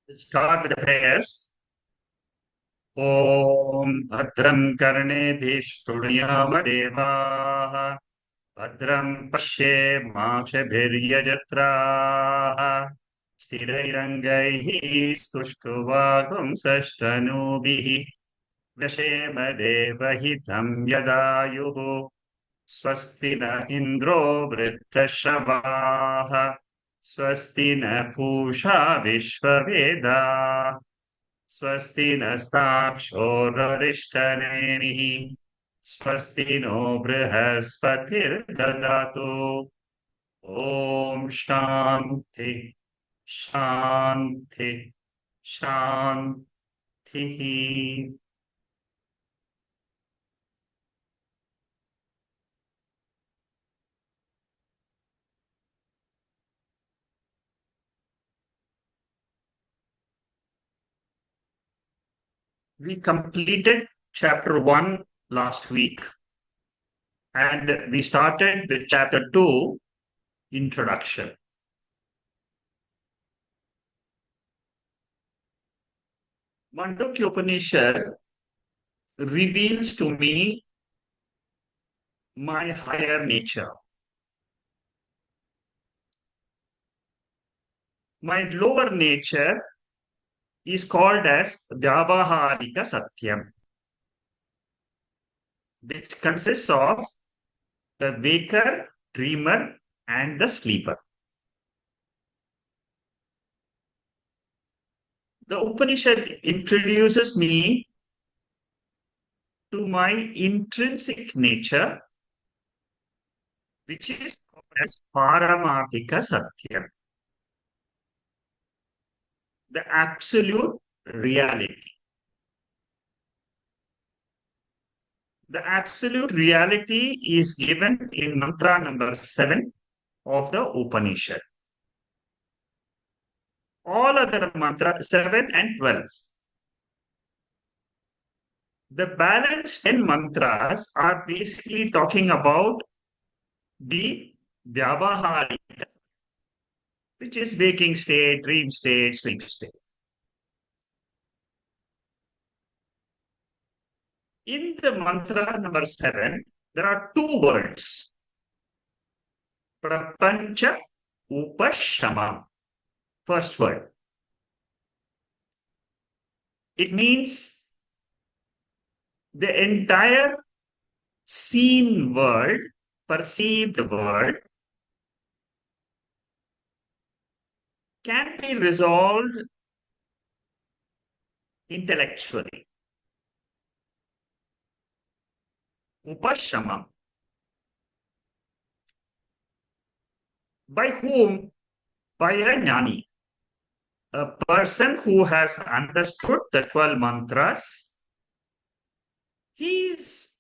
We'll start with the prayers. Om Bhadram Karneभिः शृणुयाम देवाः भद्रं पश्येमाक्षभिर्यजत्राः स्थिरैरङ्गैः स्तुष्ट्वागुंसस्तनूभिः व्यशेम देवहितं यदायुः स्वस्ति न इन्द्रो वृद्धश्रवाः स्वस्ति न पूषा विश्ववेदाः स्वस्ति नस्ताक्षोररिष्टनेमिः स्वस्ति नो बृहस्पतिर्ददातु ॐ शान्ति शान्ति शान्तिः. We completed chapter 1 last week and we started with chapter 2, introduction. Mandukya Upanishad reveals to me my higher nature. My lower nature is called as Vyavaharika Satyam, which consists of the waker, dreamer, and the sleeper. The Upanishad introduces me to my intrinsic nature, which is called as Paramarthika Satyam, the absolute reality. The absolute reality is given in mantra number 7 of the Upanishad. All other mantra 7 and 12. The balance 10 mantras are basically talking about the Vyavaharika, which is waking state, dream state, sleep state. In the mantra number 7, there are two words. Prapancha Upashama. First word. It means the entire seen world, perceived world, can be resolved intellectually. Upashama. By whom? By a jnani. A person who has understood the 12 mantras, he is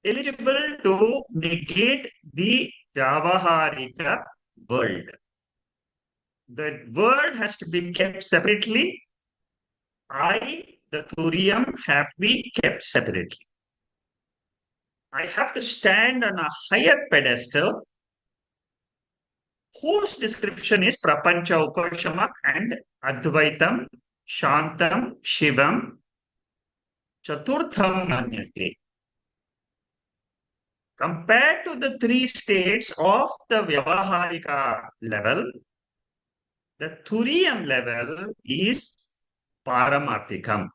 eligible to negate the Vyavaharika world. The world has to be kept separately. The Turiyam, have to be kept separately. I have to stand on a higher pedestal whose description is Prapancha Upashama and Advaitam, Shantam, Shivam, Chaturtham Manyate. Compared to the three states of the Vyavaharika level, the Turiyam level is Paramarthikam.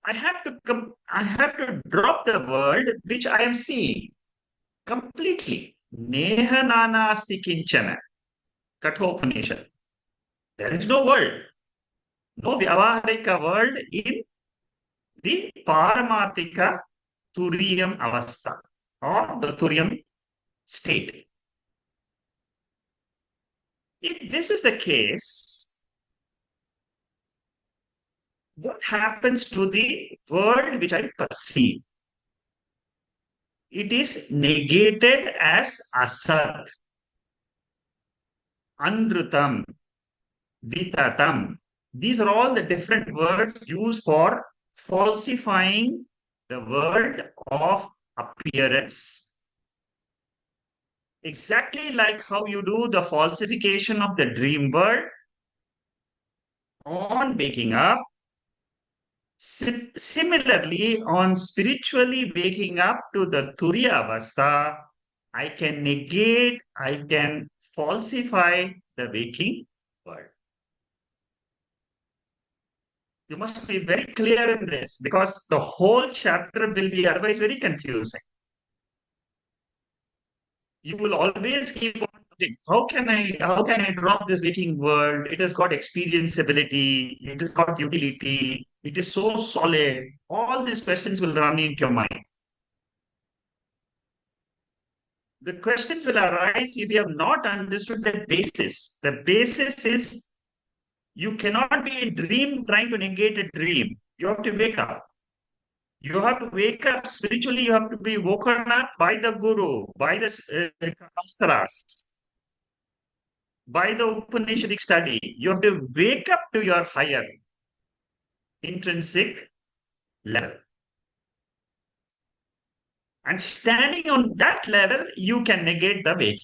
I have to drop the world which I am seeing completely. Neha nanasti kinchana. Kathopanishad. There is no world, no Vyavaharika world in the Paramarthika Turiyam Avastha or the Turiyam state. If this is the case, what happens to the world which I perceive? It is negated as asat, anrutam, vitatam. These are all the different words used for falsifying the world of appearance. Exactly like how you do the falsification of the dream world on waking up. Similarly, on spiritually waking up to the Turiya avastha, I can negate, I can falsify the waking world. You must be very clear in this because the whole chapter will be otherwise very confusing. You will always keep on thinking, how can I drop this waking world? It has got experienceability, it has got utility, it is so solid. All these questions will run into your mind. The questions will arise if you have not understood the basis. The basis is you cannot be in dream trying to negate a dream. You have to wake up. You have to wake up spiritually. You have to be woken up by the Guru, by the Shastras, by the Upanishadic study. You have to wake up to your higher intrinsic level. And standing on that level, you can negate the waking.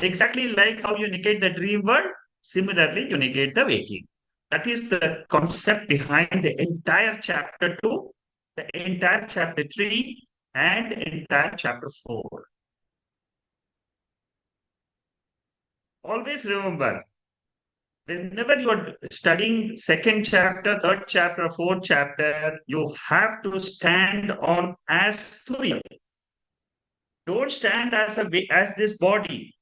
Exactly like how you negate the dream world, similarly, you negate the waking. That is the concept behind the entire chapter 2, the entire chapter 3, and entire chapter 4. Always remember, whenever you are studying second chapter, third chapter, fourth chapter, you have to stand on as Turiya. Don't stand as this body.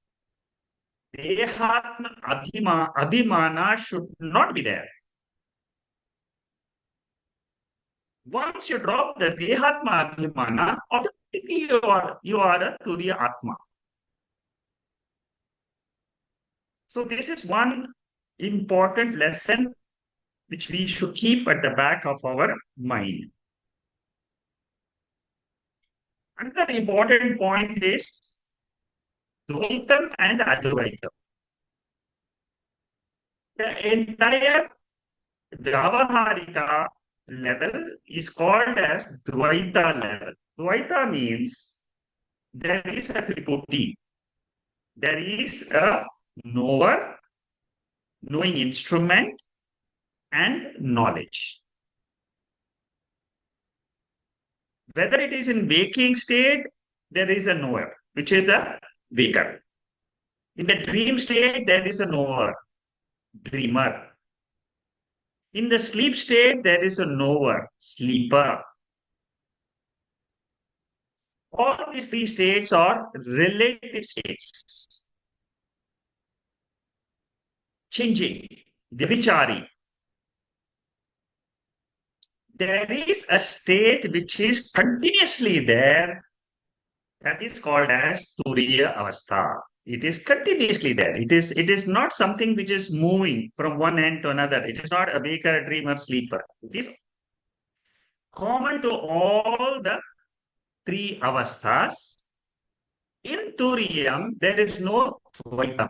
Dehatma abhimana should not be there. Once you drop the Dehatma Abhimana, automatically you are a Turiya Atma. So this is one important lesson which we should keep at the back of our mind. Another important point is Dvaitam and Advaitam. The entire Vyavaharika level is called as Dvaita level. Dvaita means there is a Tripurti. There is a knower, knowing instrument, and knowledge. Whether it is in waking state, there is a knower, which is the waker. In the dream state, there is a knower, dreamer. In the sleep state, there is a knower, sleeper. All these three states are relative states. Changing, Vyabhichari. There is a state which is continuously there, that is called as Turiya Avastha. It is continuously there. It is not something which is moving from one end to another. It is not a waker, dreamer, sleeper. It is common to all the three avasthas. In Turiyam, there is no Dvaitam.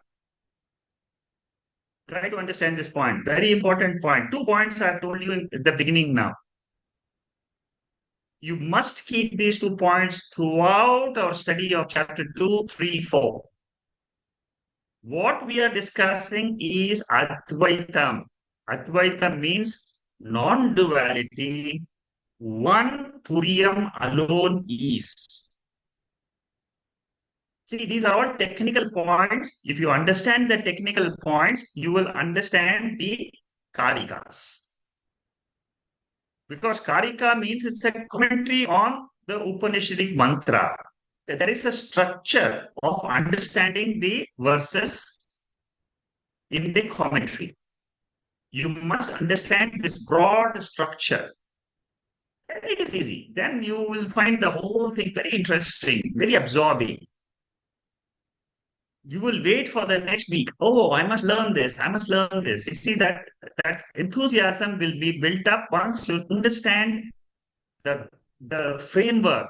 Try to understand this point. Very important point. 2 points I have told you in the beginning now. You must keep these 2 points throughout our study of chapter 2, 3, 4. What we are discussing is Advaitam. Advaitam means non-duality. One Turiyam alone is. See, these are all technical points. If you understand the technical points, you will understand the Karikas. Because Karika means it's a commentary on the Upanishadic mantra. There is a structure of understanding the verses in the commentary. You must understand this broad structure. And it is easy. Then you will find the whole thing very interesting, very absorbing. You will wait for the next week. Oh, I must learn this. I must learn this. You see that enthusiasm will be built up once you understand the framework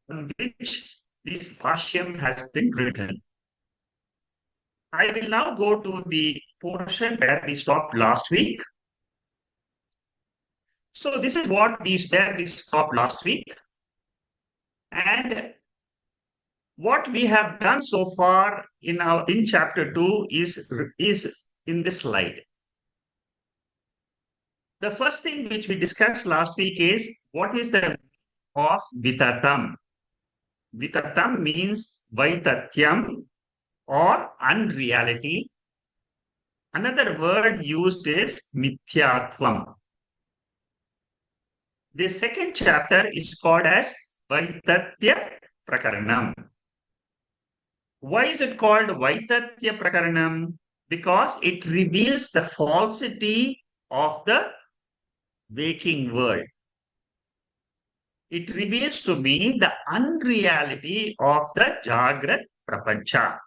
on which this Bhashyam has been written. I will now go to the portion where we stopped last week. So this is what we stopped last week. And What we have done so far in chapter 2 is in this slide. The first thing which we discussed last week is what is the meaning of vitatam. Vitatam means vaitatyam or unreality. Another word used is mithyatvam. The second chapter is called as Vaitatya Prakaranam. Why is it called Vaitatya Prakaranam? Because it reveals the falsity of the waking world. It reveals to me the unreality of the Jagrat Prapancha.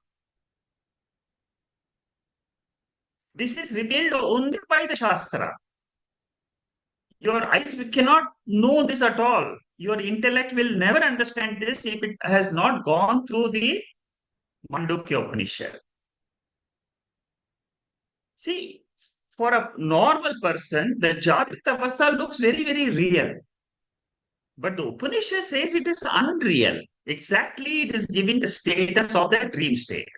This is revealed only by the Shastra. Your eyes cannot know this at all. Your intellect will never understand this if it has not gone through the Mandukya Upanishad. See, for a normal person, the Jagrat Avastha looks very, very real. But the Upanishad says it is unreal. Exactly, it is giving the status of the dream state.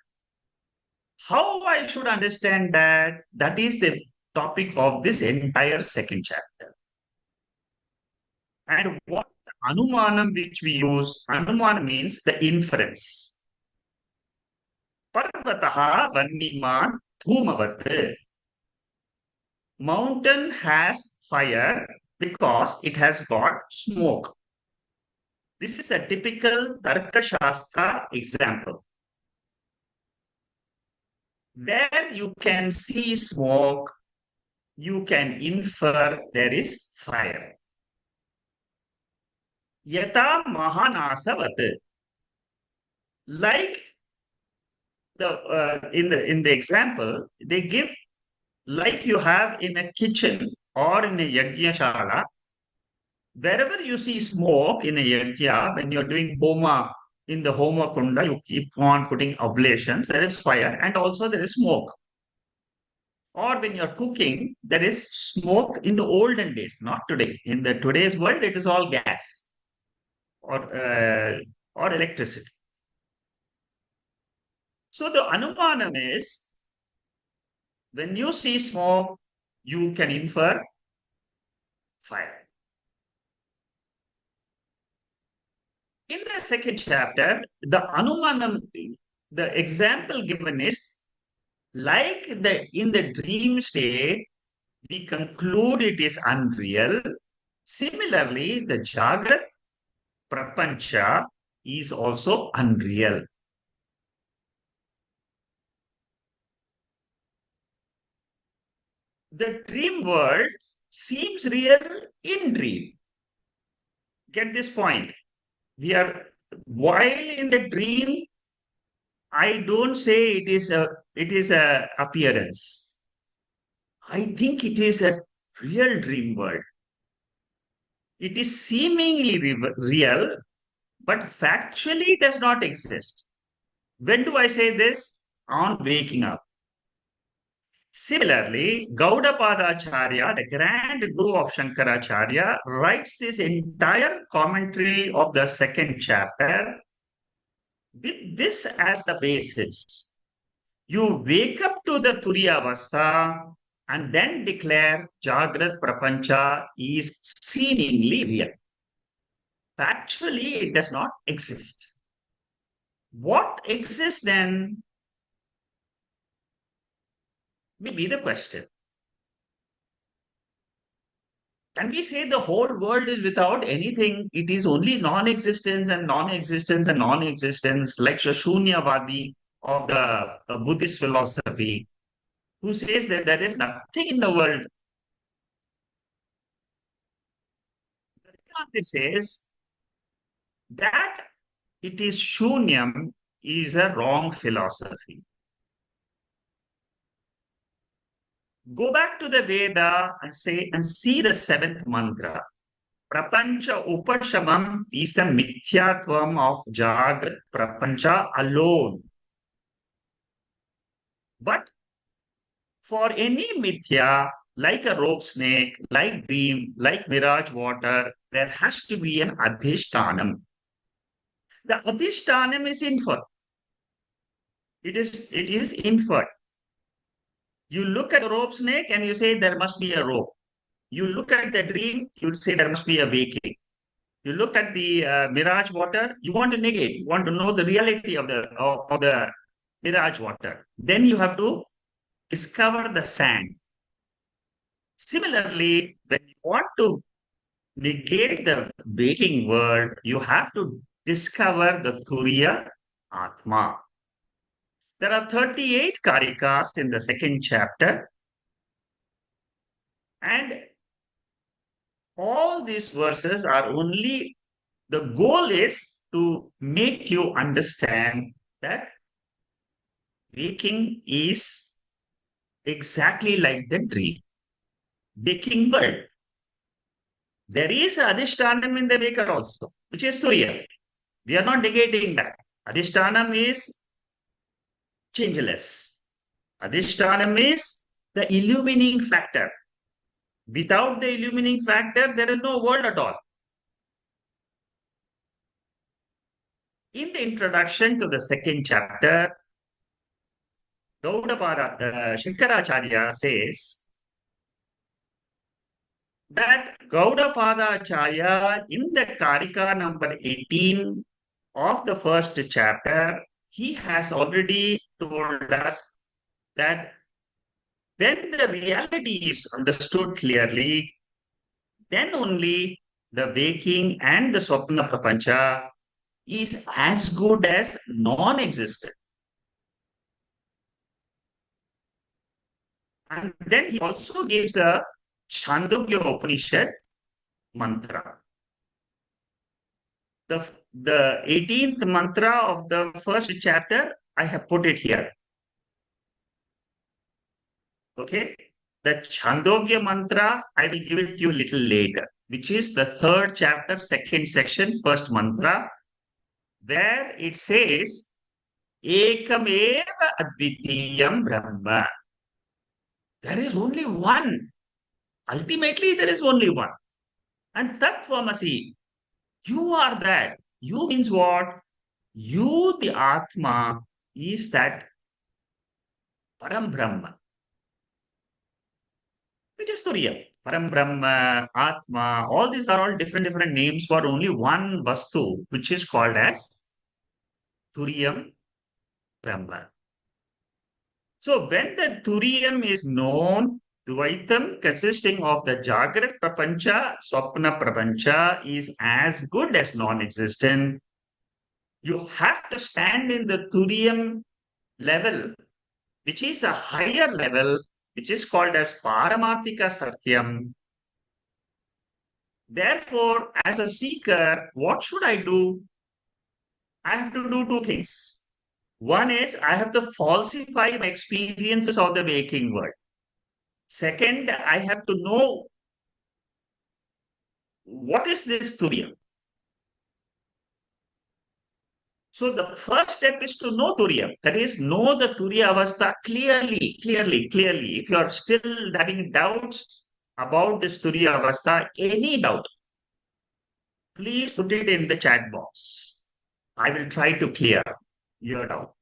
How I should understand that? That is the topic of this entire second chapter. And what Anumanam which we use, Anuman means the inference. Parvataha Vanniman Dhumavat. Mountain has fire because it has got smoke. This is a typical Tarka Shastra example. Where you can see smoke, you can infer there is fire. Yata Mahanasavat. Like in the example, they give like you have in a kitchen or in a yajna shala, wherever you see smoke in a yajna, when you're doing homa, in the homa kunda, you keep on putting oblations, there is fire and also there is smoke. Or when you're cooking, there is smoke in the olden days, not today. In the today's world, it is all gas or electricity. So the anumanam is when you see smoke, you can infer fire. In the second chapter, the anumanam, the example given is like in the dream state, we conclude it is unreal. Similarly, the Jagrat Prapancha is also unreal. The dream world seems real in dream. Get this point. While in the dream, I don't say it is a appearance. I think it is a real dream world. It is seemingly real, but factually does not exist. When do I say this? On waking up. Similarly, Gaudapada Acharya, the grand guru of Shankaracharya, writes this entire commentary of the second chapter with this as the basis. You wake up to the Turiya Avastha and then declare Jagrat Prapancha is seemingly real. Factually, it does not exist. What exists then will be the question. Can we say the whole world is without anything? It is only non-existence and non-existence and non-existence, like Shunyavadi of the Buddhist philosophy, who says that there is nothing in the world. Vedanta says that it is Shunyam is a wrong philosophy. Go back to the Veda and see the seventh mantra. Prapancha Upashamam is the Mithyatvam of Jagrat Prapancha alone. But for any Mithya, like a rope snake, like dream, like mirage water, there has to be an Adhishtanam. The adhishtanam is inferred. It is inferred. You look at a rope snake and you say there must be a rope. You look at the dream, you say there must be a waking. You look at the mirage water, you want to negate, you want to know the reality of the mirage water. Then you have to discover the sand. Similarly, when you want to negate the waking world, you have to discover the Turiya Atma. There are 38 Karikas in the second chapter, and all these verses are only, the goal is to make you understand that waking is exactly like the dream, waking world. There is Adhishtanam in the waker also, which is Turiya. We are not negating that. Adhishtanam is changeless. Adhishtanam is the illumining factor. Without the illumining factor, there is no world at all. In the introduction to the second chapter, Gaudapada, Shankaracharya says that Gaudapada Acharya in the Karika number 18 of the first chapter, he has already told us that when the reality is understood clearly, then only the waking and the Swapna Prapancha is as good as non-existent. And then he also gives a Mandukya Upanishad mantra. The 18th mantra of the first chapter, I have put it here. Okay. The Chandogya mantra, I will give it to you a little later, which is the third chapter, second section, first mantra, where it says, Ekameva Advitiyam Brahma. There is only one. Ultimately, there is only one. And Tattvamasi, you are that. You means what? You, the Atma, is that Param Brahma, which is Turiya. Param Brahma, Atma, all these are all different names for only one Vastu, which is called as Turiyam Brahma. So when the Turiyam is known, Dvaitam consisting of the Jagrat Prapancha, Swapna Prapancha is as good as non-existent. You have to stand in the Turiyam level, which is a higher level, which is called as Paramarthika Satyam. Therefore, as a seeker, what should I do? I have to do two things. One is I have to falsify my experiences of the waking world. Second, I have to know what is this Turiya. So the first step is to know Turiya. That is, know the Turiya Avastha clearly. If you are still having doubts about this Turiya Avastha, any doubt, please put it in the chat box. I will try to clear your doubt.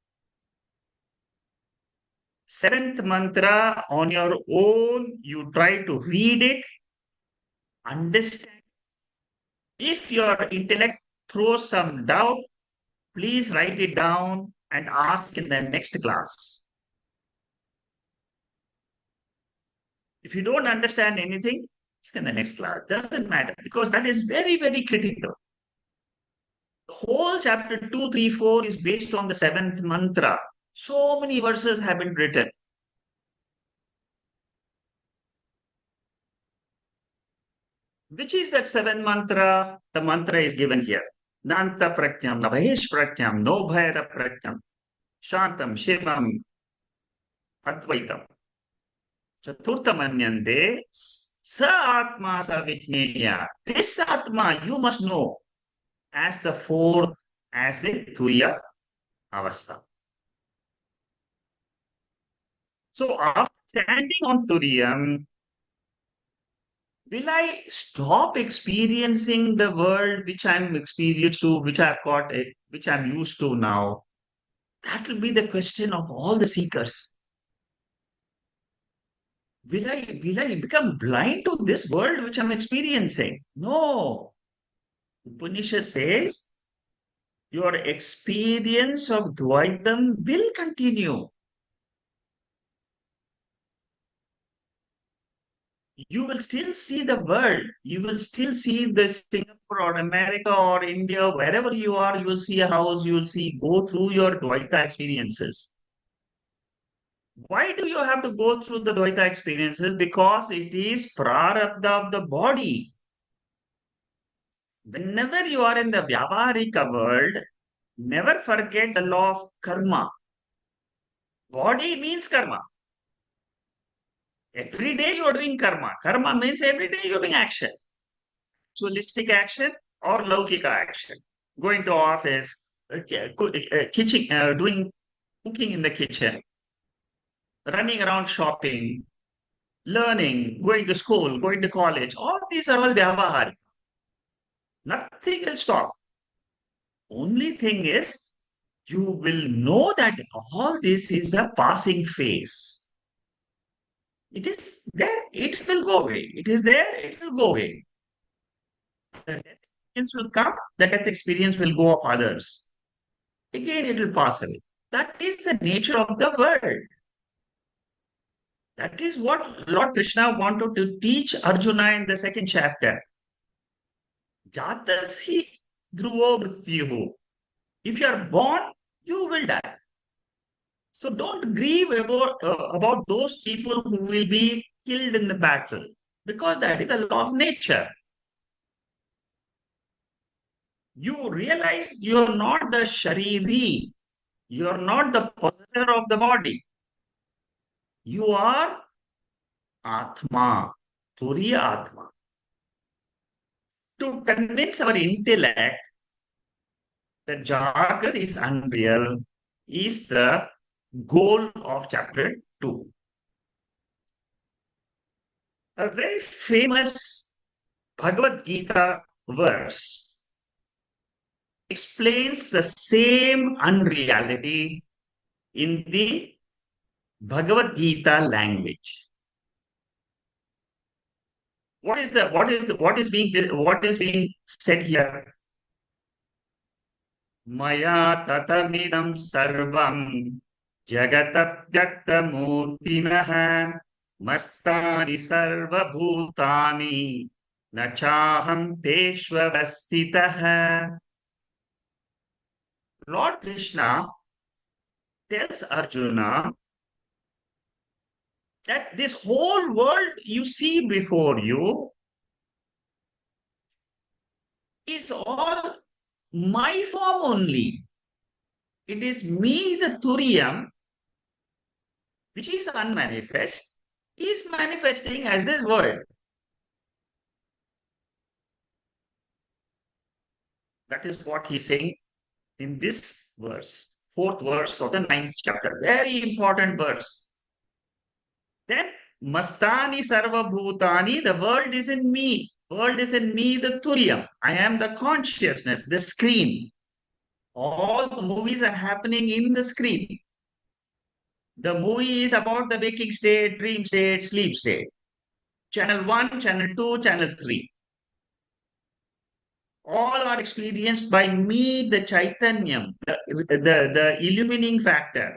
Seventh mantra on your own, you try to read it, understand. If your intellect throws some doubt, please write it down and ask in the next class. If you don't understand anything, ask in the next class. Doesn't matter because that is very critical. The whole chapter 2, 3, 4 is based on the seventh mantra. So many verses have been written. Which is that seventh mantra? The mantra is given here. Nanta pratyam, nabhahish pratyam, no bhayara pratyam, shantam, shivam, advaitam. Chaturtamanyante, sa atma sa vijnaya. This atma you must know as the fourth, as the Turiya Avastha. So after standing on Turiyam, Will I stop experiencing the world which I'm experienced to, which I've got, which I'm used to now? That will be the question of all the seekers. Will I become blind to this world which I'm experiencing? No. Upanishad says your experience of Dvaitam will continue. You will still see the world. You will still see the Singapore or America or India, wherever you are, you will see a house, you will see, go through your Dvaita experiences. Why do you have to go through the Dvaita experiences? Because it is prarabdha of the body. Whenever you are in the Vyavarika world, never forget the law of karma. Body means karma. Every day you are doing karma. Karma means every day you're doing action. Ritualistic action or laukika action. Going to office, kitchen, doing cooking in the kitchen, running around shopping, learning, going to school, going to college. All these are all vyavahari. Nothing will stop. Only thing is, you will know that all this is a passing phase. It is there, it will go away. It is there, it will go away. The death experience will come, the death experience will go of others. Again, it will pass away. That is the nature of the world. That is what Lord Krishna wanted to teach Arjuna in the second chapter. Jatasi dhruvo mrityuhu. If you are born, you will die. So don't grieve about those people who will be killed in the battle, because that is the law of nature. You realize you're not the Shariri, you're not the possessor of the body. You are Atma, Turiya Atma. To convince our intellect that Jagrat is unreal is the goal of chapter 2. A very famous Bhagavad Gita verse explains the same unreality in the Bhagavad Gita language. What is being said here? Maya tatamidam sarvam jagatavyaktamurtinah mastani sarvabhutani nachaham teshvavastitah. Lord Krishna tells Arjuna that this whole world you see before you is all my form only. It is me, the Turiyam, which is unmanifest, is manifesting as this world. That is what he's saying in this verse, fourth verse of the ninth chapter. Very important verse. Then, Mastani Sarva Bhutani, the world is in me. World is in me, the Turiyam. I am the consciousness, the screen. All the movies are happening in the screen. The movie is about the waking state, dream state, sleep state. Channel 1, channel 2, channel 3. All are experienced by me, the Chaitanyam, the illumining factor.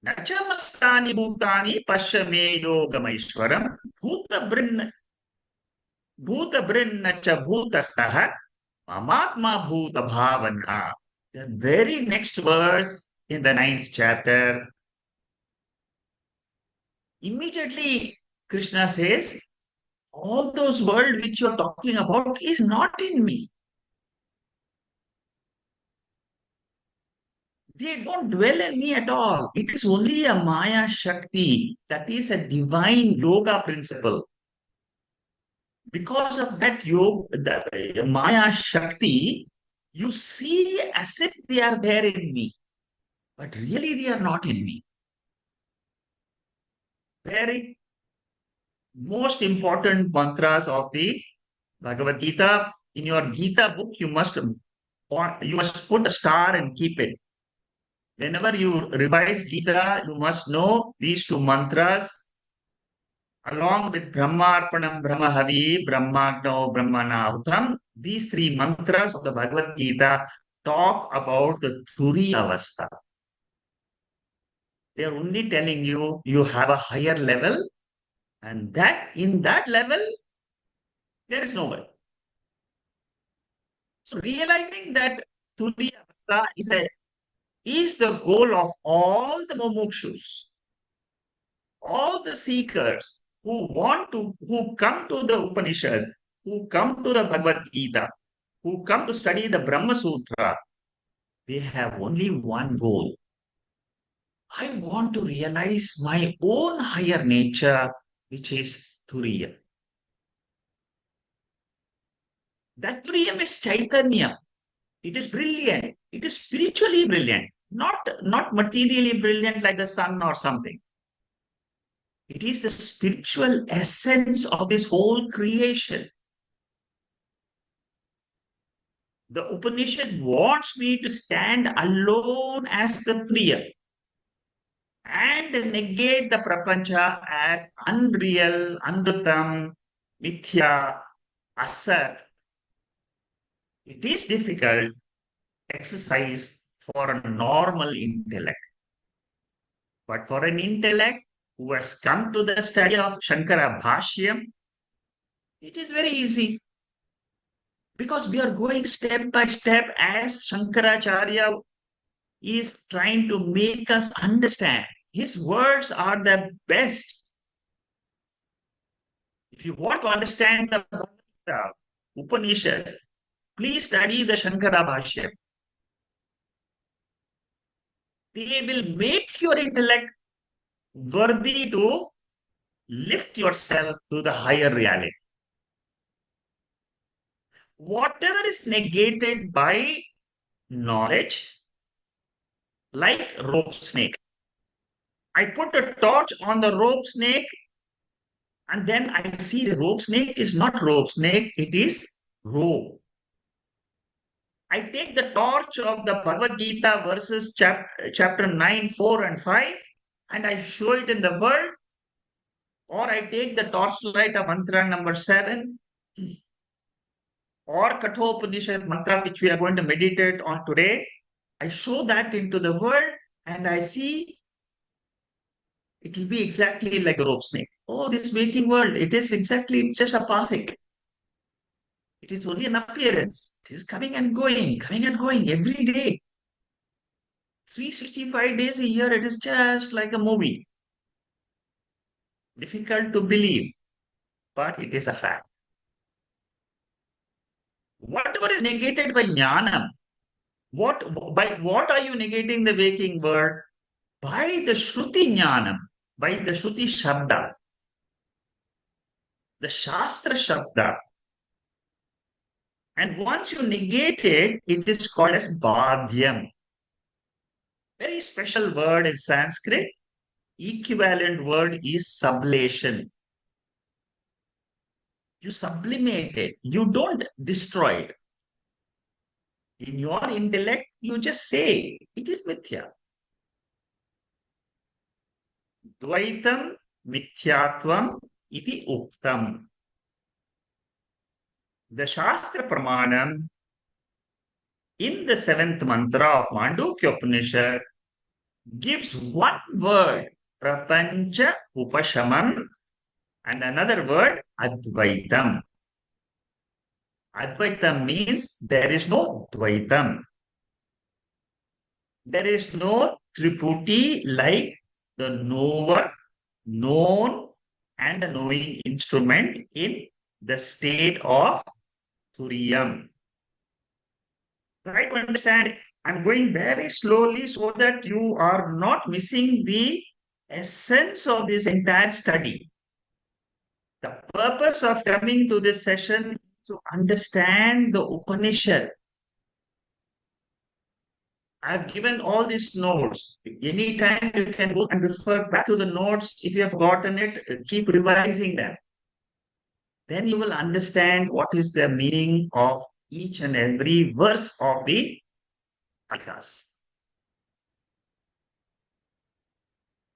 Nachamastani bhutani pashyame yogameshwaram bhuta brinna cha bhutastaha mamatma bhuta bhavana. The very next verse in the ninth chapter, immediately Krishna says, all those world which you're talking about is not in me. They don't dwell in me at all. It is only a Maya Shakti, that is a divine yoga principle. Because of that yoga, the Maya Shakti, you see as if they are there in me, but really they are not in me. Very most important mantras of the Bhagavad Gita. In your Gita book, you must put a star and keep it. Whenever you revise Gita, you must know these two mantras along with Brahmarpanam Brahmahavi, Brahmagno Brahmanahutam. These three mantras of the Bhagavad Gita talk about the Turiya Avastha. They are only telling you have a higher level, and that in that level, there is no way. So realizing that Turiya Avastha is the goal of all the mumukshus, all the seekers who come to the Upanishad, who come to the Bhagavad Gita, who come to study the Brahma Sutra, they have only one goal. I want to realize my own higher nature, which is Turiya. That Turiya is Chaitanya. It is brilliant. It is spiritually brilliant, not materially brilliant like the sun or something. It is the spiritual essence of this whole creation. The Upanishad wants me to stand alone as the Turiya and negate the prapancha as unreal, anrutam, mithya, asat. It is difficult exercise for a normal intellect. But for an intellect who has come to the study of Shankara Bhashyam, it is very easy because we are going step by step as Shankaracharya is trying to make us understand. His words are the best. If you want to understand the Upanishad, please study the Shankara Bhashyam. They will make your intellect worthy to lift yourself to the higher reality. Whatever is negated by knowledge, like rope snake. I put a torch on the rope snake, and then I see the rope snake is not rope snake, it is rope. I take the torch of the Bhagavad Gita verses chapter 9, 4 and 5, and I show it in the world, or I take the torchlight of mantra number 7, or Kathopanishad mantra, which we are going to meditate on today. I show that into the world, and I see it will be exactly like a rope snake. Oh, this waking world, it is exactly just a passing. It is only an appearance. It is coming and going every day. 365 days a year, it is just like a movie. Difficult to believe, but it is a fact. Whatever is negated by jnanam, by what are you negating the waking world? By the Shruti jnanam, by the Shruti Shabda, the Shastra Shabda. And once you negate it, it is called as Badhyam. Very special word in Sanskrit. Equivalent word is sublation. You sublimate it. You don't destroy it. In your intellect, you just say, it is Mithya. Dvaitam Mithyatvam iti Uktam. The Shastra Pramanam in the 7th mantra of Mandukya Upanishad gives one word, Prapancha Upashamam, and another word, Advaitam. Advaitam means there is no Dvaitam. There is no Triputi like the knower, known, and the knowing instrument in the state of Turiyam. Try to understand. I'm going very slowly so that you are not missing the essence of this entire study. The purpose of coming to this session is to understand the Upanishad. I've given all these notes. Anytime you can go and refer back to the notes. If you have forgotten it, keep revising them. then you will understand what is the meaning of each and every verse of the Karikas.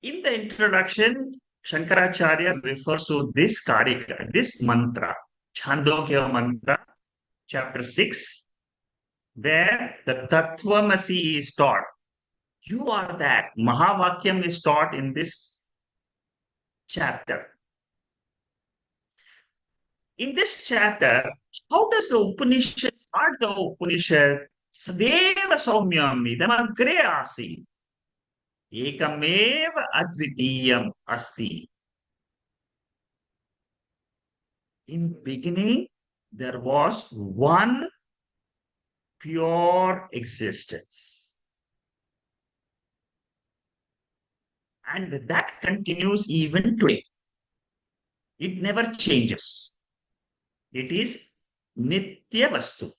In the introduction, Shankaracharya refers to this Karika, this mantra, Chandogya mantra, chapter 6, where the Tattvamasi is taught. You are that. Mahavakyam is taught in this chapter. In this chapter, how does the Upanishad start the Upanishad? Sadeva Saumyam Idam Agre Asi. Ekamev Advitiyam Asti. In beginning, there was one pure existence. And that continues even today. It never changes. It is Nitya Vastu.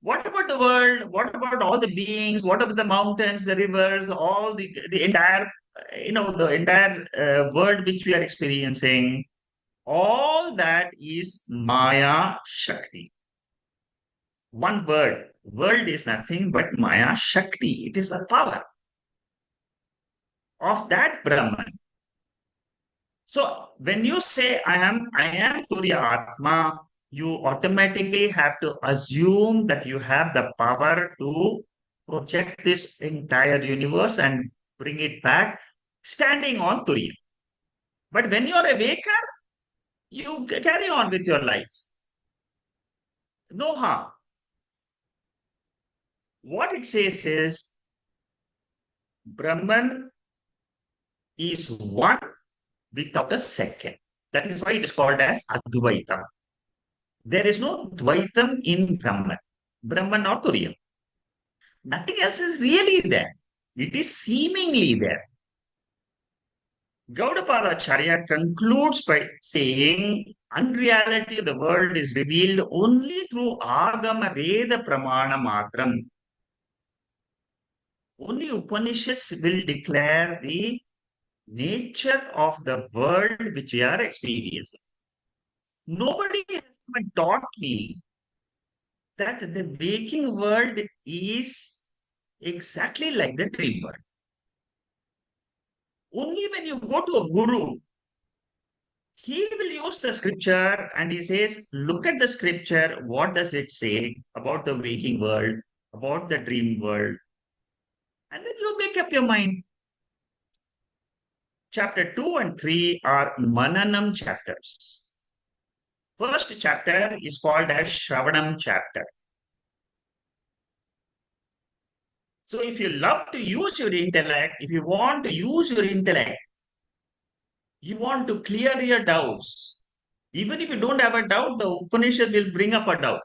What about the world? What about all the beings? What about the mountains, the rivers, all the entire, the entire world which we are experiencing? All that is Maya Shakti. One word. World is nothing but Maya Shakti. It is the power of that Brahman. So when you say I am Turiya Atma, you automatically have to assume that you have the power to project this entire universe and bring it back standing on Turiya. But when you are a waker, you carry on with your life. No harm. What it says is Brahman is one without a second. That is why it is called as Advaita. There is no Dvaitam in Brahman. Brahman or Turiya. Nothing else is really there. It is seemingly there. Gaudapada and Shankaracharya concludes by saying unreality of the world is revealed only through Agama Veda Pramana Matram. Only Upanishads will declare the nature of the world which we are experiencing. Nobody has ever taught me that the waking world is exactly like the dream world. Only when you go to a guru, he will use the scripture and he says, look at the scripture. What does it say about the waking world, about the dream world? And then you make up your mind. Chapter 2 and 3 are Mananam chapters. First chapter is called as Shravanam chapter. So if you love to use your intellect, if you want to use your intellect, you want to clear your doubts. Even if you don't have a doubt, the Upanishad will bring up a doubt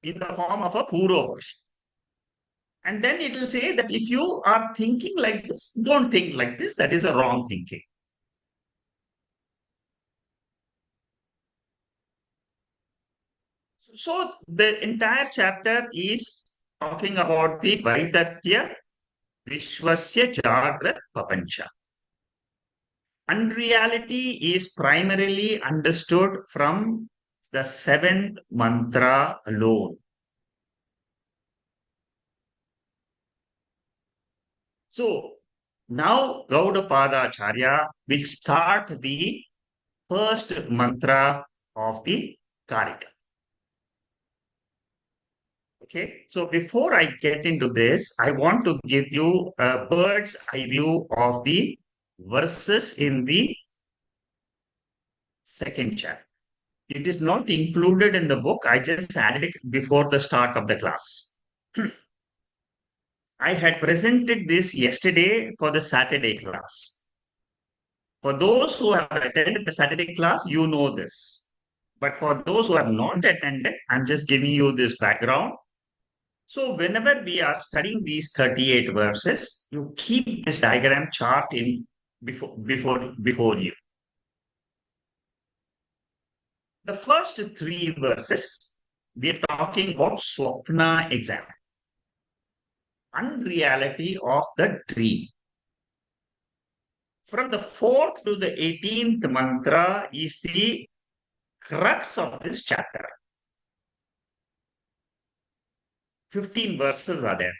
in the form of a Puravaksha. And then it will say that if you are thinking like this, don't think like this. That is a wrong thinking. So the entire chapter is talking about the Vaitatya Vishwasya Jagrat Papancha. Unreality is primarily understood from the seventh mantra alone. So now Gaudapada Acharya will start the first mantra of the Karika. Okay, so before I get into this, I want to give you a bird's eye view of the verses in the second chapter. It is not included in the book. I just added it before the start of the class. I had presented this yesterday for the Saturday class. For those who have attended the Saturday class, you know this. But for those who have not attended, I'm just giving you this background. So whenever we are studying these 38 verses, you keep this diagram chart in before you. The first three verses, we are talking about Swapna exam, unreality of the dream. From the 4th to the 18th mantra is the crux of this chapter. 15 verses are there.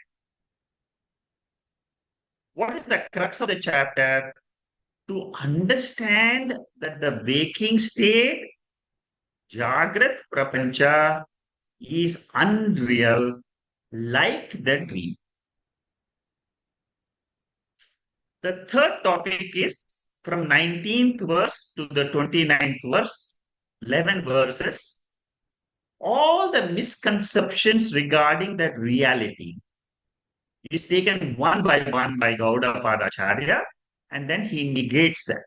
What is the crux of the chapter? To understand that the waking state, Jagrat Prapancha, is unreal like the dream. The third topic is from 19th verse to the 29th verse, 11 verses, all the misconceptions regarding that reality is taken one by Gaudapada Acharya, and then he negates that.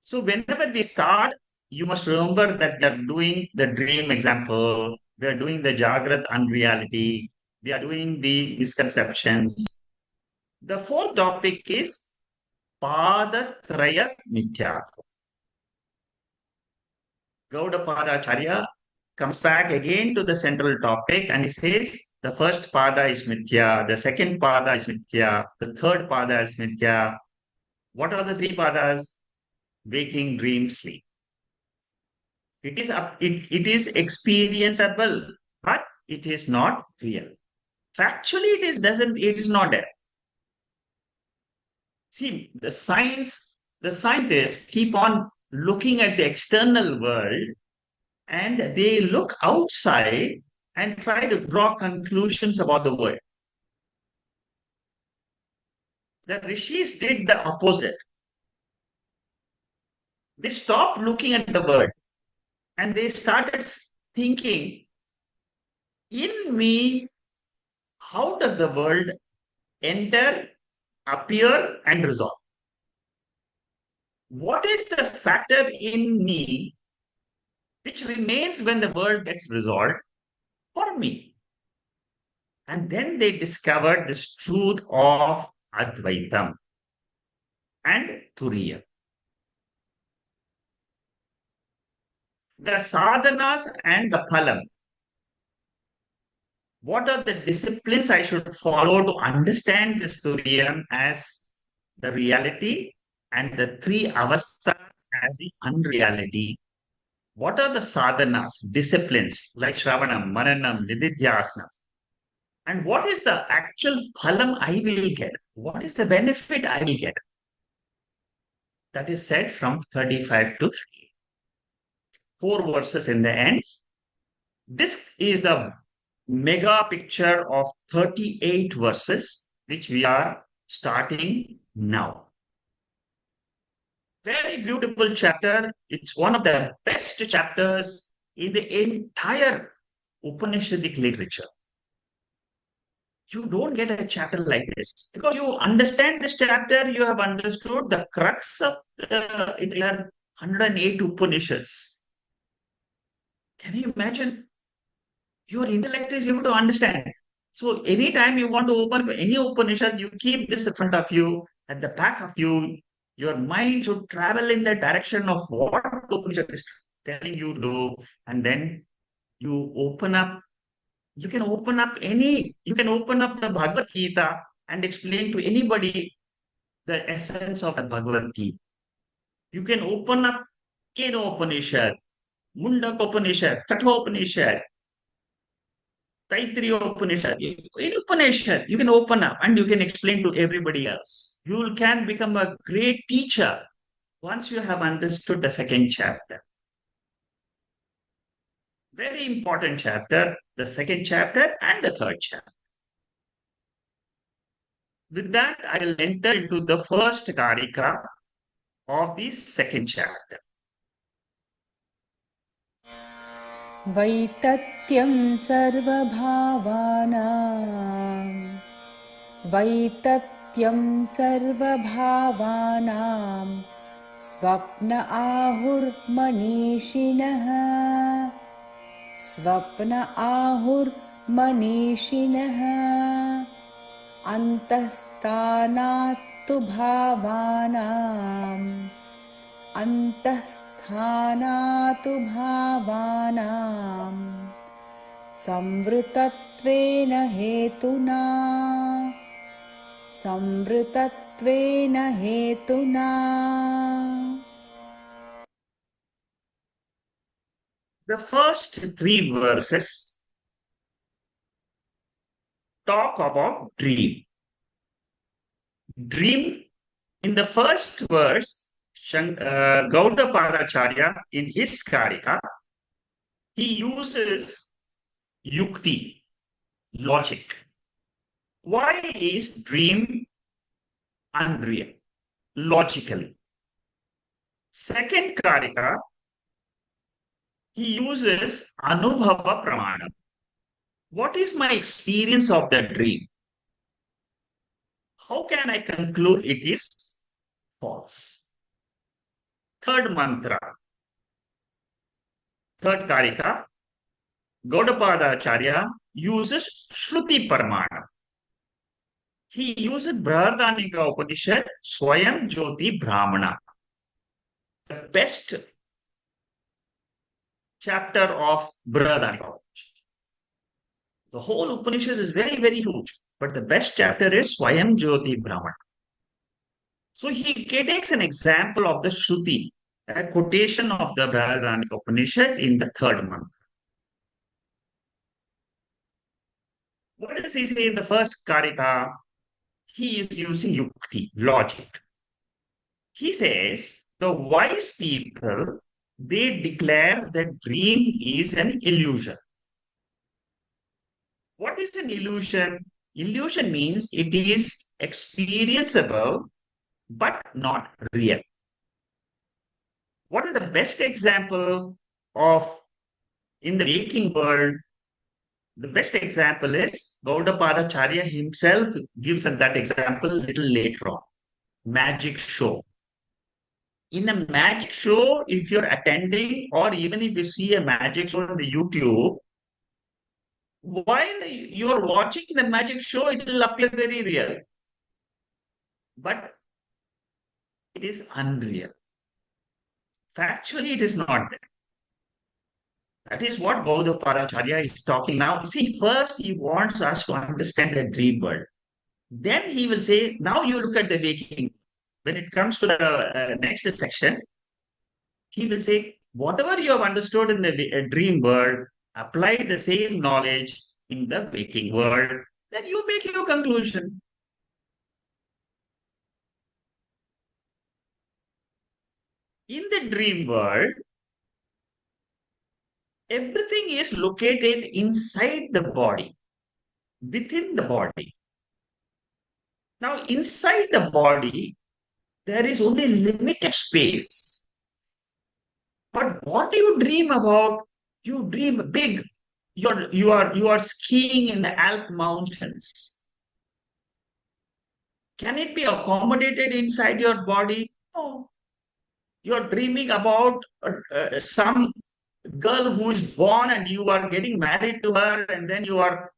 So whenever we start, you must remember that we are doing the dream example, we are doing the Jagrat unreality, we are doing the misconceptions. The fourth topic is Padatraya Mithya. Gaudapada Acharya comes back again to the central topic and he says the first pada is Mithya, the second pada is Mithya, the third pada is Mithya. What are the three padas? Waking, dream, sleep. It is experienceable, but it is not real. Factually, it is not there. See, the scientists keep on looking at the external world and they look outside and try to draw conclusions about the world. The rishis did the opposite. They stopped looking at the world and they started thinking, in me, how does the world enter, appear, and resolve? What is the factor in me which remains when the world gets resolved for me? And then they discovered this truth of Advaitam and Turiya. The sadhanas and the phalam. What are the disciplines I should follow to understand this Turiya as the reality and the three avasthas as the unreality? What are the sadhanas, disciplines like Shravanam, Mananam, Nididhyasana? And what is the actual phalam I will get? What is the benefit I will get? That is said from 35 to 3. 4 verses in the end. This is the mega picture of 38 verses, which we are starting now. Very beautiful chapter. It's one of the best chapters in the entire Upanishadic literature. You don't get a chapter like this because you understand this chapter, you have understood the crux of the entire 108 Upanishads. Can you imagine? Your intellect is able to understand. So anytime you want to open any Upanishad, you keep this in front of you, at the back of you. Your mind should travel in the direction of what Upanishad is telling you to do, and then you open up. You can open up the Bhagavad Gita and explain to anybody the essence of the Bhagavad Gita. You can open up Keno Upanishad, Mundaka Upanishad, Katha Upanishad, Taittiriya Upanishad, any Upanishad, you can open up and you can explain to everybody else. You can become a great teacher once you have understood the second chapter. Very important chapter, the second chapter and the third chapter. With that, I will enter into the first Karika of the second chapter. वैतत्यं सर्वभावानां स्वप्न आहुर्मनीषिणः अंतस्थानातु भावानां संवृतत्वेन हेतुना संवृतत्वेन हेतुना. The first three verses talk about dream. Dream, in the first verse, Gaudapada in his Karika, he uses yukti, logic. Why is dream unreal? Logically. Second Karika, he uses anubhava pramana. What is my experience of the dream? How can I conclude it is false? Third mantra, third Karika, Gaudapada uses Shruti Parmana. He uses Brihadaranyaka Upanishad, Swayam Jyoti Brahmana. The best chapter of Brihadaranyaka Upanishad. The whole Upanishad is very, very huge, but the best chapter is Swayam Jyoti Brahmana. So he takes an example of the Shruti, a quotation of the Brihadaranyaka Upanishad in the third month. What does he say in the first Karika? He is using yukti, logic. He says the wise people, they declare that dream is an illusion. What is an illusion? Illusion means it is experienceable but not real. What is the best example of in the waking world? The best example is Gaudapada himself gives us that example a little later on. Magic show. In a magic show, if you're attending or even if you see a magic show on the YouTube, while you're watching the magic show, it will appear very real. But it is unreal. Factually, it is not there. That is what Gaudapada is talking now. See, first he wants us to understand the dream world. Then he will say, now you look at the waking. When it comes to the next section, he will say, whatever you have understood in the dream world, apply the same knowledge in the waking world. Then you make your conclusion. In the dream world, everything is located inside the body, within the body. Now, inside the body, there is only limited space. But what you dream about, you dream big. You are skiing in the Alp mountains. Can it be accommodated inside your body? No. You're dreaming about some girl who is born and you are getting married to her, and then you are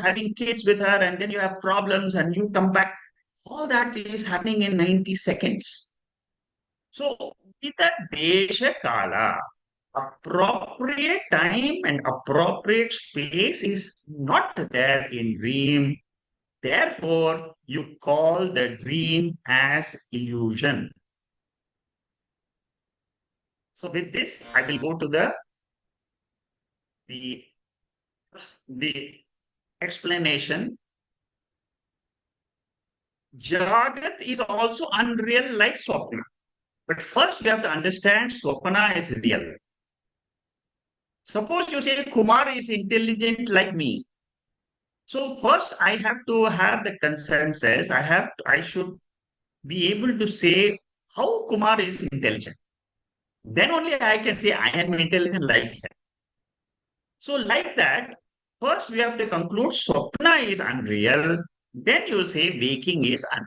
having kids with her, and then you have problems and you come back. All that is happening in 90 seconds. So, with a desha kala, appropriate time and appropriate space is not there in dream. Therefore, you call the dream as illusion. So with this, I will go to the explanation. Jagrat is also unreal like Swapna. But first we have to understand Swapna is real. Suppose you say Kumar is intelligent like me. So first I have to have the consensus. I should be able to say how Kumar is intelligent. Then only I can say I am intelligent like him. So like that, first we have to conclude Swapna is unreal. Then you say waking is unreal.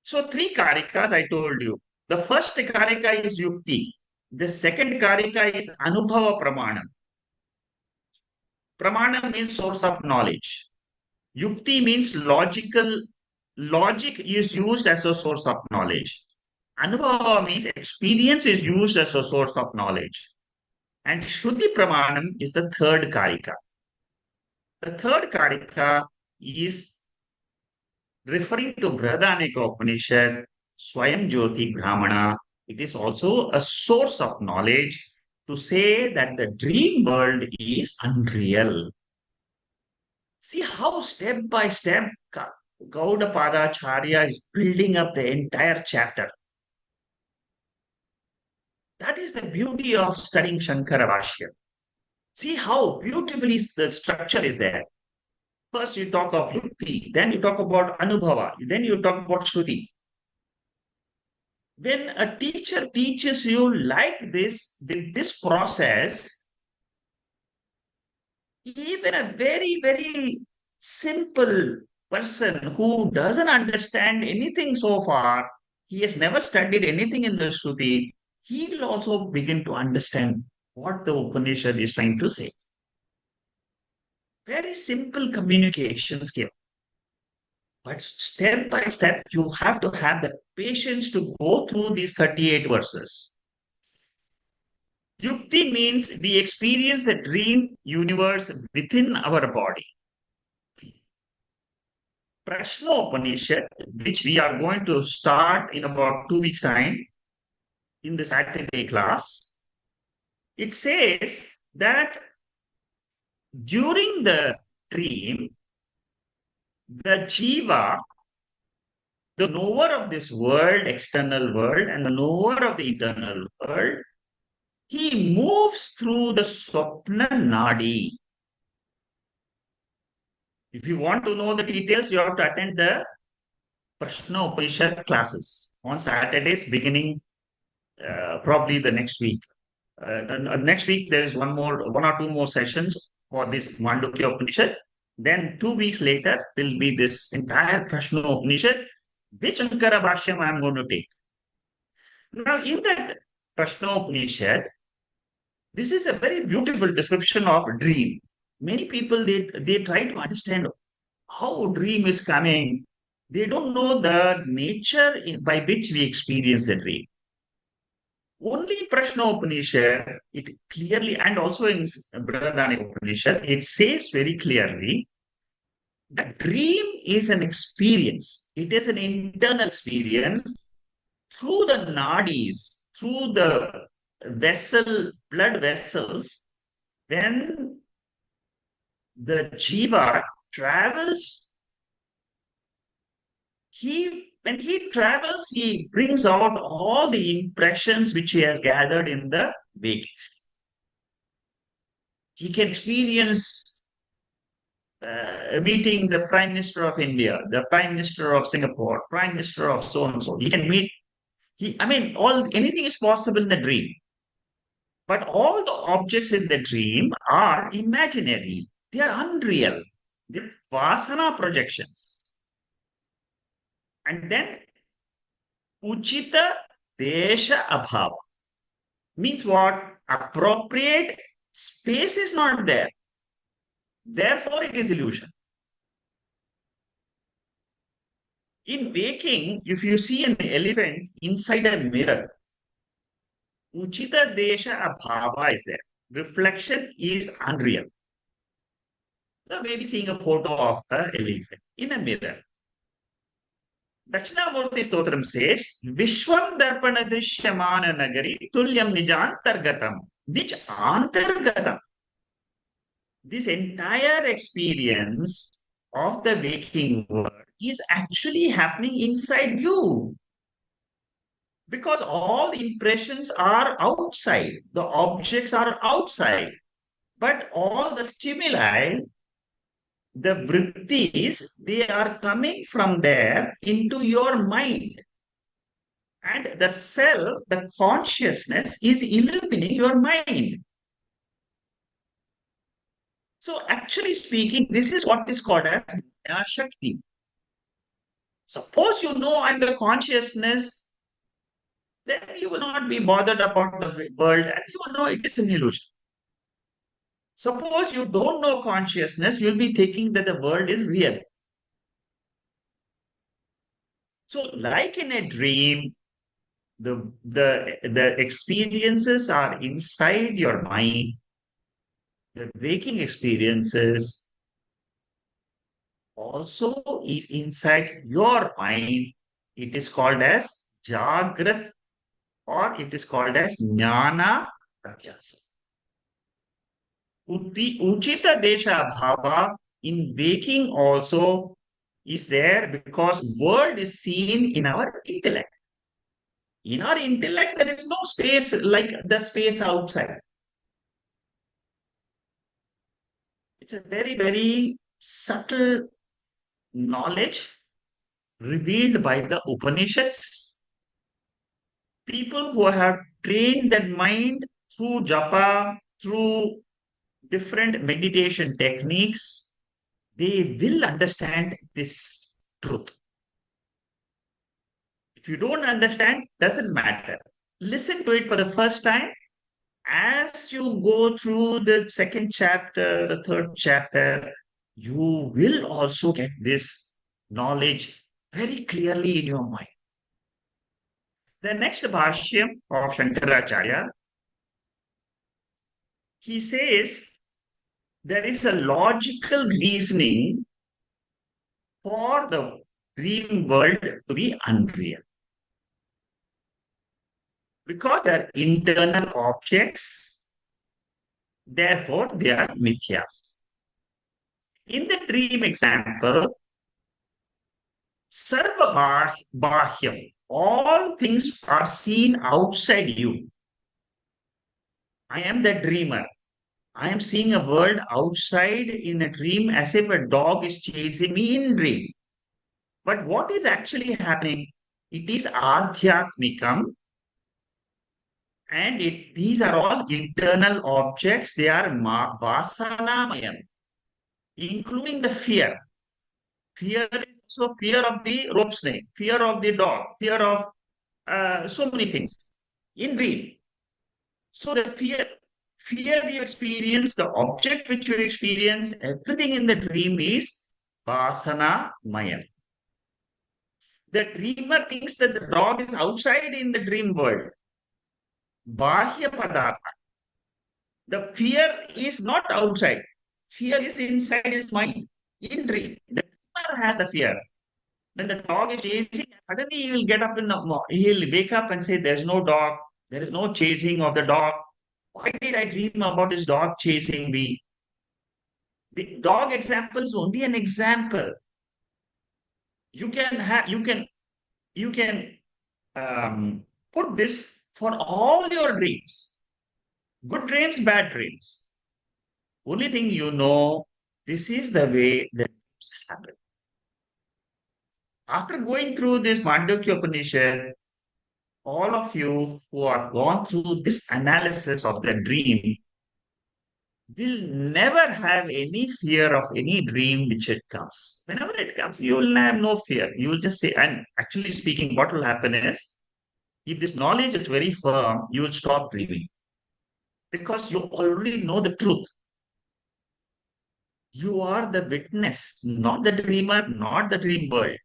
So three karikas I told you. The first karika is yukti. The second karika is anubhava pramana. Pramana means source of knowledge. Yukti means logical. Logic is used as a source of knowledge. Anubhava means experience is used as a source of knowledge. And Shruti Pramanam is the third Karika. The third Karika is referring to Brihadaneka Upanishad, Swayam Jyoti Brahmana. It is also a source of knowledge to say that the dream world is unreal. See how step by step Gaudapada Charya is building up the entire chapter. That is the beauty of studying Shankara Bhashyam. See how beautifully the structure is there. First, you talk of Yukti, then you talk about Anubhava, then you talk about Shruti. When a teacher teaches you like this, with this process, even a very, very simple person who doesn't understand anything so far, he has never studied anything in the Shruti, he will also begin to understand what the Upanishad is trying to say. Very simple communication skill. But step by step, you have to have the patience to go through these 38 verses. Yukti means we experience the dream universe within our body. Prashna Upanishad, which we are going to start in about 2 weeks' time in the Saturday class, it says that during the dream, the jiva, the knower of this world, external world, and the knower of the internal world, he moves through the Swapna Nadi. If you want to know the details, you have to attend the Prashna Upanishad classes on Saturdays, beginning probably the next week. Next week, there is one or two more sessions for this Mandukya Upanishad. Then 2 weeks later will be this entire Prashna Upanishad, which Shankara Bhashyam I am going to take. Now, in that Prashna Upanishad, this is a very beautiful description of dream. Many people, they try to understand how dream is coming. They don't know the nature by which we experience the dream. Only Prashna Upanishad, it clearly, and also in Brihadaneka Upanishad, it says very clearly that dream is an experience. It is an internal experience through the nadis, through the blood vessels, when the jiva travels, when he travels, he brings out all the impressions which he has gathered in the waking state. He can experience meeting the Prime Minister of India, the Prime Minister of Singapore, Prime Minister of so and so. He can meet, anything is possible in the dream. But all the objects in the dream are imaginary. They are unreal. They're vasana projections. And then Uchita Desha Abhava means what? Appropriate space is not there. Therefore, it is illusion. In waking, if you see an elephant inside a mirror, Uchita Desha Abhava is there. Reflection is unreal. So maybe seeing a photo of the elephant in a mirror. Dakshinamurti Stotram says, Vishwam Darpana Drishyamana Nagari Tulyam Nijantargatam. Which Antargatam? This entire experience of the waking world is actually happening inside you. Because all the impressions are outside, the objects are outside, but all the stimuli, the vrittis, they are coming from there into your mind. And the self, the consciousness is illumining your mind. So actually speaking, this is what is called as Shakti. Suppose you know I'm the consciousness, then you will not be bothered about the world and you will know it is an illusion. Suppose you don't know consciousness, you'll be thinking that the world is real. So like in a dream, The experiences are inside your mind. The waking experiences also is inside your mind. It is called as Jagrat, or it is called as Jnana Pratyasa. Uchita Desha Bhava in waking also is there because world is seen in our intellect. In our intellect, there is no space like the space outside. It's a very, very subtle knowledge revealed by the Upanishads. People who have trained their mind through japa, through different meditation techniques, they will understand this truth. If you don't understand, doesn't matter. Listen to it for the first time. As you go through the second chapter, the third chapter, you will also get this knowledge very clearly in your mind. The next Bhashyam of Shankaracharya, he says there is a logical reasoning for the dream world to be unreal. Because they are internal objects, therefore they are mithya. In the dream example, sarva bahyam, all things are seen outside you. I am the dreamer. I am seeing a world outside in a dream as if a dog is chasing me in dream. But what is actually happening? It is adhyatmikam, and these are all internal objects. They are vasanamayam, including the fear. Fear is also fear of the rope snake, fear of the dog, fear of so many things in dream. So the fear you experience, the object which you experience, everything in the dream is vasana mayam. The dreamer thinks that the dog is outside in the dream world. Bahya padartha. The fear is not outside. Fear is inside his mind. In dream, the dreamer has the fear. When the dog is chasing, suddenly he will get up in the he'll wake up and say, "There's no dog. There is no chasing of the dog. Why did I dream about this dog chasing me?" The dog example is only an example. You can have you can put this for all your dreams. Good dreams, bad dreams. Only thing you know, this is the way that dreams happen. After going through this Mandukya Upanishad, all of you who have gone through this analysis of the dream will never have any fear of any dream which it comes. Whenever it comes, you will have no fear. You will just say, and actually speaking, what will happen is, if this knowledge is very firm, you will stop dreaming because you already know the truth. You are the witness, not the dreamer, not the dream world.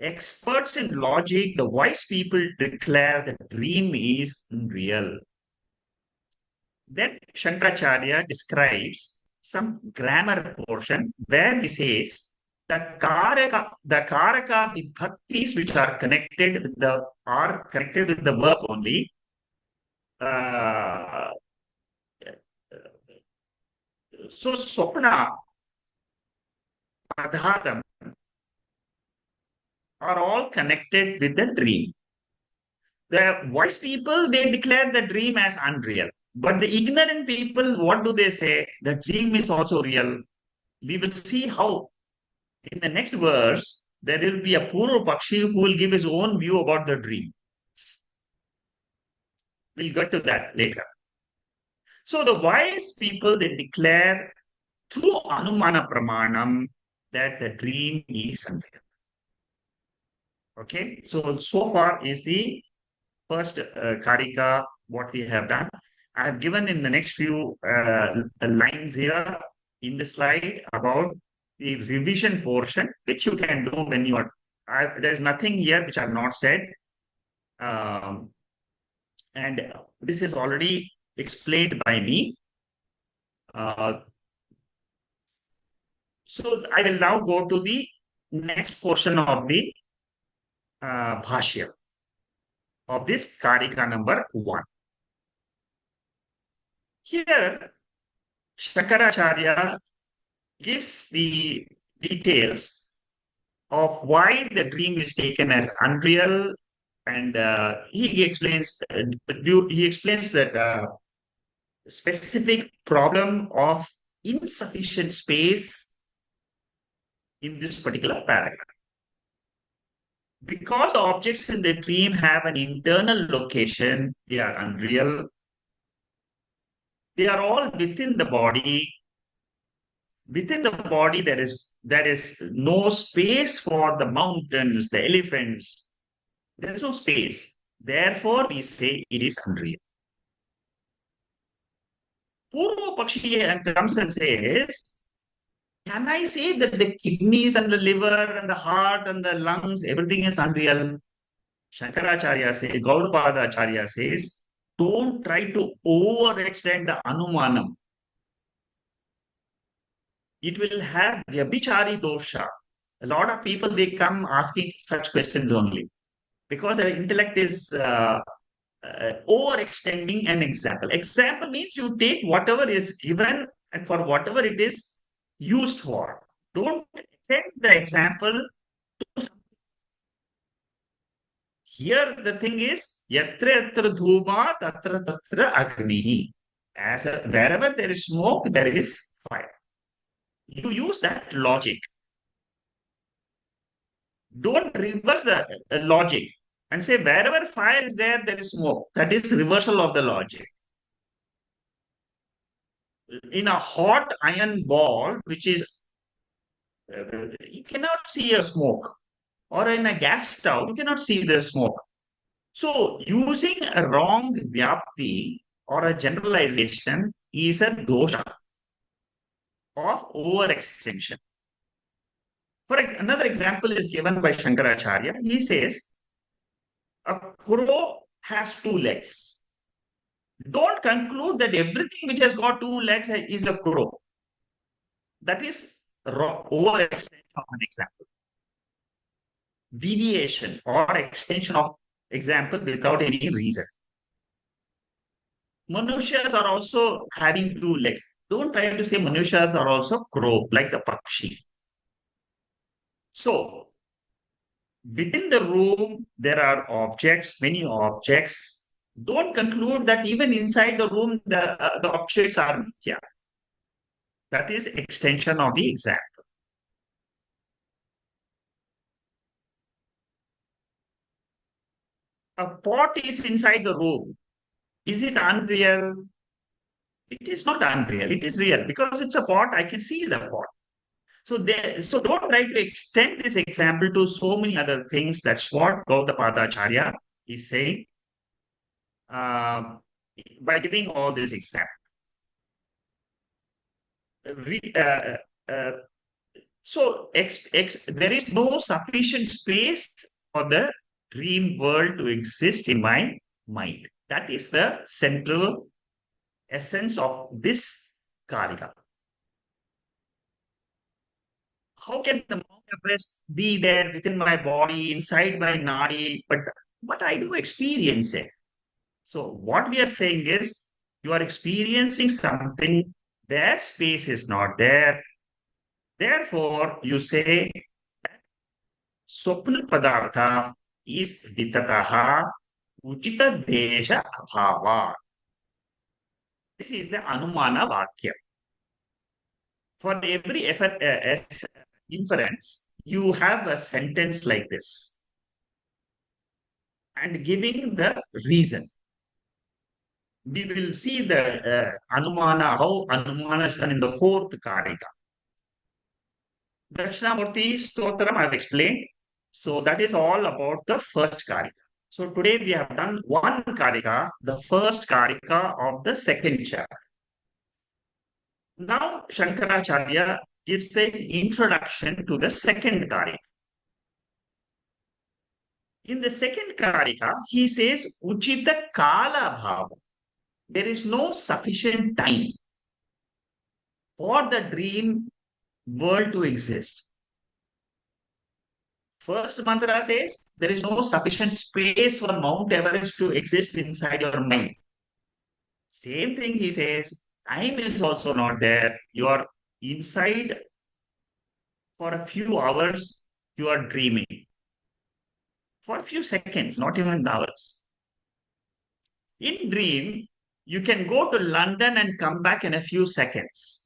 Experts in logic, the wise people declare the dream is real. Then Shankaracharya describes some grammar portion where he says the karaka vibhaktis which are connected with the verb only. Uh, so Swapna, Adhatam are all connected with the dream. The wise people, they declare the dream as unreal. But the ignorant people, what do they say? The dream is also real. We will see how in the next verse, there will be a Purva Pakshi who will give his own view about the dream. We'll get to that later. So the wise people, they declare through Anumana Pramanam that the dream is unreal. Okay, so far is the first Karika, what we have done. I have given in the next few lines here in the slide about the revision portion, which you can do when you are. There's nothing here which I have not said. Um, and this is already explained by me. Uh, so I will now go to the next portion of the Bhashya of this Karika number 1. Here, Shankaracharya gives the details of why the dream is taken as unreal, and he explains that specific problem of insufficient space in this particular paragraph. Because the objects in the dream have an internal location, they are unreal. They are all within the body. Within the body, there is no space for the mountains, the elephants. There is no space. Therefore, we say it is unreal. Purva Pakshi comes and says, can I say that the kidneys and the liver and the heart and the lungs, everything is unreal? Shankaracharya says, Gaudapada Acharya says, don't try to overextend the Anumanam. It will have Vyabhichari dosha. A lot of people, they come asking such questions only because their intellect is overextending an example. Example means you take whatever is given and for whatever it is used for. Don't extend the example to something. Here the thing is, yatra yatra dhuma tatra tatra agnihi. Wherever there is smoke, there is fire. You use that logic. Don't reverse the logic and say wherever fire is there, there is smoke. That is reversal of the logic. In a hot iron ball, which is you cannot see a smoke, or in a gas stove, you cannot see the smoke. So, using a wrong vyapti or a generalization is a dosha of overextension. Another example is given by Shankaracharya. He says, a crow has 2 legs. Don't conclude that everything which has got 2 legs is a crow. That is overextension of an example. Deviation or extension of example without any reason. Manushas are also having 2 legs. Don't try to say Manushas are also crow, like the Pakshi. So, within the room, there are objects, many objects. Don't conclude that even inside the room, the objects are Mithya. That is extension of the example. A pot is inside the room. Is it unreal? It is not unreal. It is real because it's a pot. I can see the pot. So don't try to extend this example to so many other things. That's what Gaudapada Acharya is saying uh, by giving all these examples. So there is no sufficient space for the dream world to exist in my mind. That is the central essence of this Karika. How can the Mount Everest be there within my body, inside my nadi? But I do experience it. So what we are saying is, you are experiencing something, their space is not there. Therefore, you say Swapna Padartha is Vitataha Ujita Desha Abhava. This is the Anumana Vakya. For every inference, you have a sentence like this and giving the reason. We will see the Anumana, how Anumana is done in the 4th Karika. Dakshinamurti Stotram I have explained. So that is all about the first Karika. So today we have done one Karika, the first Karika of the second chapter. Now Shankaracharya gives an introduction to the second Karika. In the second Karika, he says, Uchita Kala Bhava. There is no sufficient time for the dream world to exist. First mantra says, there is no sufficient space for Mount Everest to exist inside your mind. Same thing he says, time is also not there. You are inside for a few hours, you are dreaming. For a few seconds, not even hours. In dream, you can go to London and come back in a few seconds.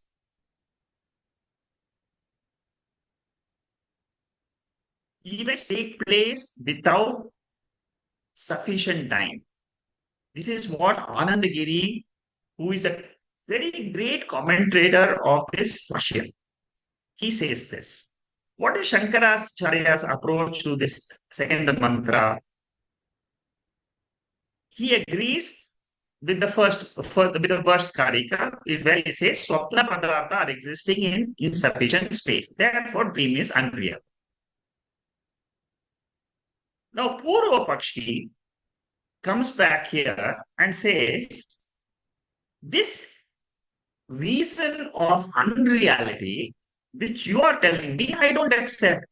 Events take place without sufficient time. This is what Anandagiri, who is a very great commentator of this Bhashya, he says this. What is Shankaracharya's approach to this second mantra? He agrees with the first Karika, is where he says Swapna Padartha are existing in insufficient space. Therefore, dream is unreal. Now, Purva Pakshi comes back here and says, this reason of unreality, which you are telling me, I don't accept.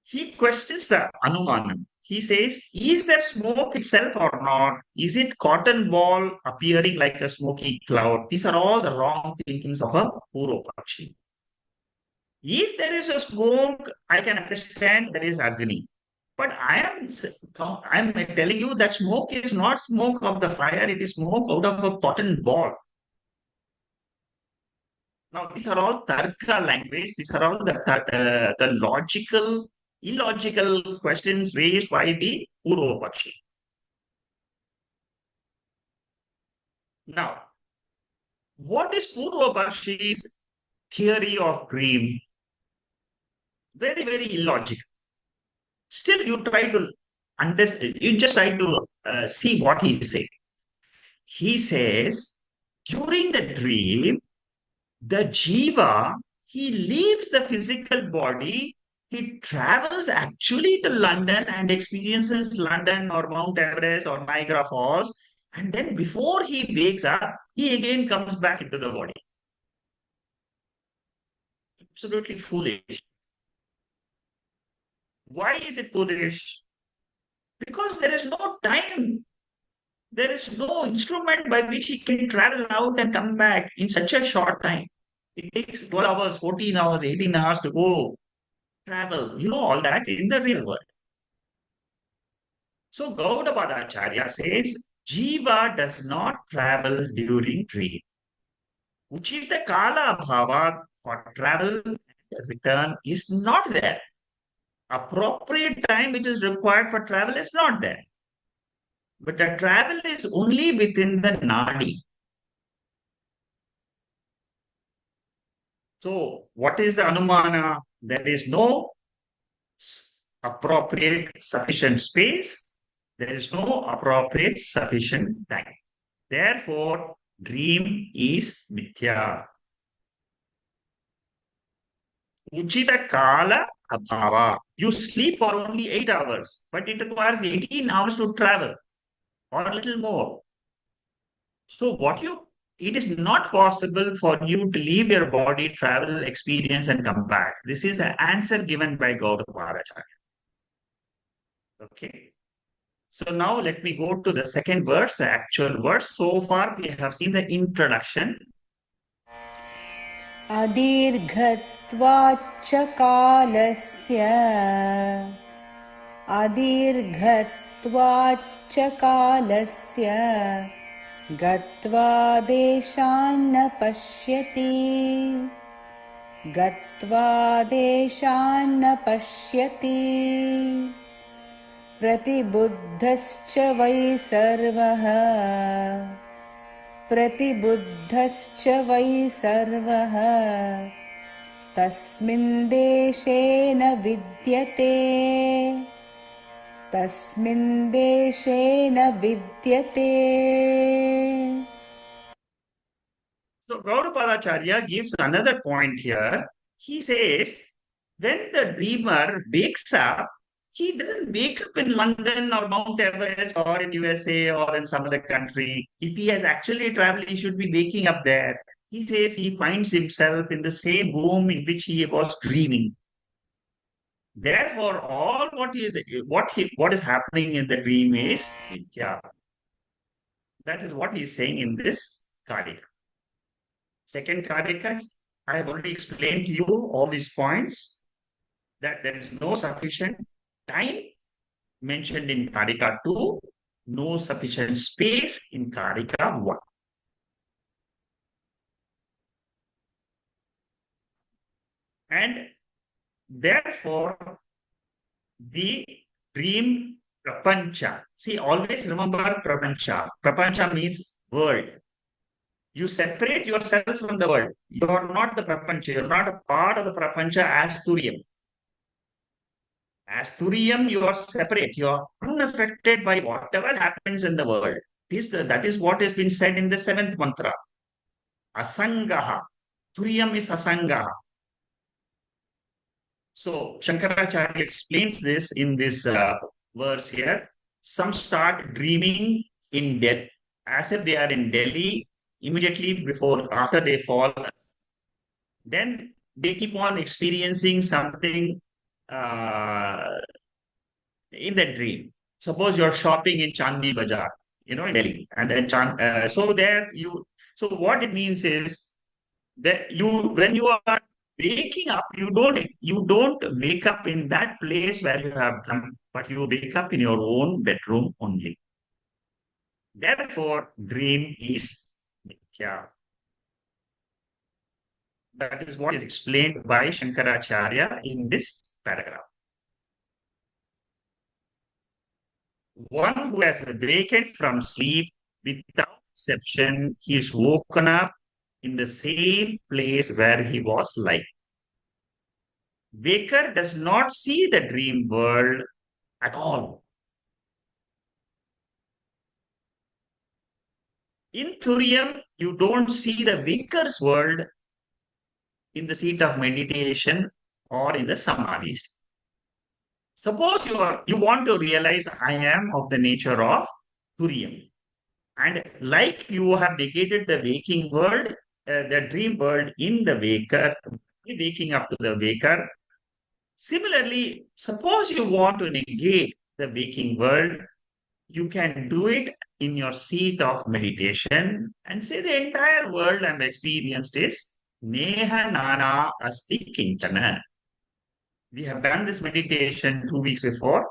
He questions the Anumanam. He says, is there smoke itself or not? Is it cotton ball appearing like a smoky cloud? These are all the wrong thinkings of a Purva Pakshi. If there is a smoke, I can understand there is Agni. But I'm telling you that smoke is not smoke of the fire, it is smoke out of a cotton ball. Now, these are all Tarka language, these are all the logical, illogical questions raised by the Purva Pakshi. Now, what is Purva Pakshi's theory of dream? Very, very illogical. Still, you try to understand, you just try to see what he says. He says, during the dream, the jiva, he leaves the physical body, he travels actually to London and experiences London or Mount Everest or Niagara Falls. And then before he wakes up, he again comes back into the body. Absolutely foolish. Why is it foolish? Because there is no time. There is no instrument by which he can travel out and come back in such a short time. It takes 12 hours, 14 hours, 18 hours to go travel. You know all that in the real world. So Gaudapada Acharya says, Jiva does not travel during dream. Uchita Kala Bhava for travel and return is not there. Appropriate time which is required for travel is not there. But the travel is only within the nadi. So, what is the Anumana? There is no appropriate sufficient space. There is no appropriate sufficient time. Therefore, dream is Mithya. Uchita Kala Abhava. You sleep for only 8 hours, but it requires 18 hours to travel or a little more. So it is not possible for you to leave your body, travel, experience, and come back. This is the answer given by Gaudapada. Okay. So now let me go to the second verse, the actual verse. So far we have seen the introduction. अदीर्घत्वाच्च कालस्य अदीर्घत्वाच्च कालस्य गत्वा देशान्न पश्यति गत्वा देशान्न पश्यति प्रतिबुद्धश्च वै सर्वः प्रतिबुद्धश्च वै सर्वः तस्मिन् देशे न विद्यते तस्मिन् देशे न विद्यते. So Gaudapada gives another point here. He says, when the dreamer wakes up, he doesn't wake up in London or Mount Everest or in USA or in some other country. If he has actually traveled, he should be waking up there. He says he finds himself in the same room in which he was dreaming. Therefore, all what is happening in the dream is Mithya. That is what he is saying in this Karika. Second Karika, I have already explained to you all these points, that there is no sufficient time mentioned in Karika 2, no sufficient space in Karika 1. And therefore, the dream prapancha. See, always remember prapancha. Prapancha means world. You separate yourself from the world. You are not the prapancha. You are not a part of the prapancha as Turiyam. As Turiyam, you are separate. You are unaffected by whatever happens in the world. That is what has been said in the seventh mantra. Asangaha. Turiyam is asangaha. So Shankaracharya explains this in this verse here. Some start dreaming in death, as if they are in Delhi immediately after they fall. Then they keep on experiencing something uh, in the dream. Suppose you're shopping in Chandni Bazaar, in Delhi, and then so what it means is that when you are waking up, you don't wake up in that place where you have come, but you wake up in your own bedroom only. Therefore, dream is Mithya. That is what is explained by Shankaracharya in this paragraph. One who has awakened from sleep without perception, he is woken up in the same place where he was lying. Waker does not see the dream world at all. In Turiya, you don't see the waker's world in the seat of meditation or in the samadhis. Suppose you want to realize I am of the nature of Turiya. And like you have negated the waking world, the dream world in the waker, waking up to the waker. Similarly, suppose you want to negate the waking world, you can do it in your seat of meditation and say the entire world I'm experienced is Neha Nana Asti Kinchana. We have done this meditation 2 weeks before.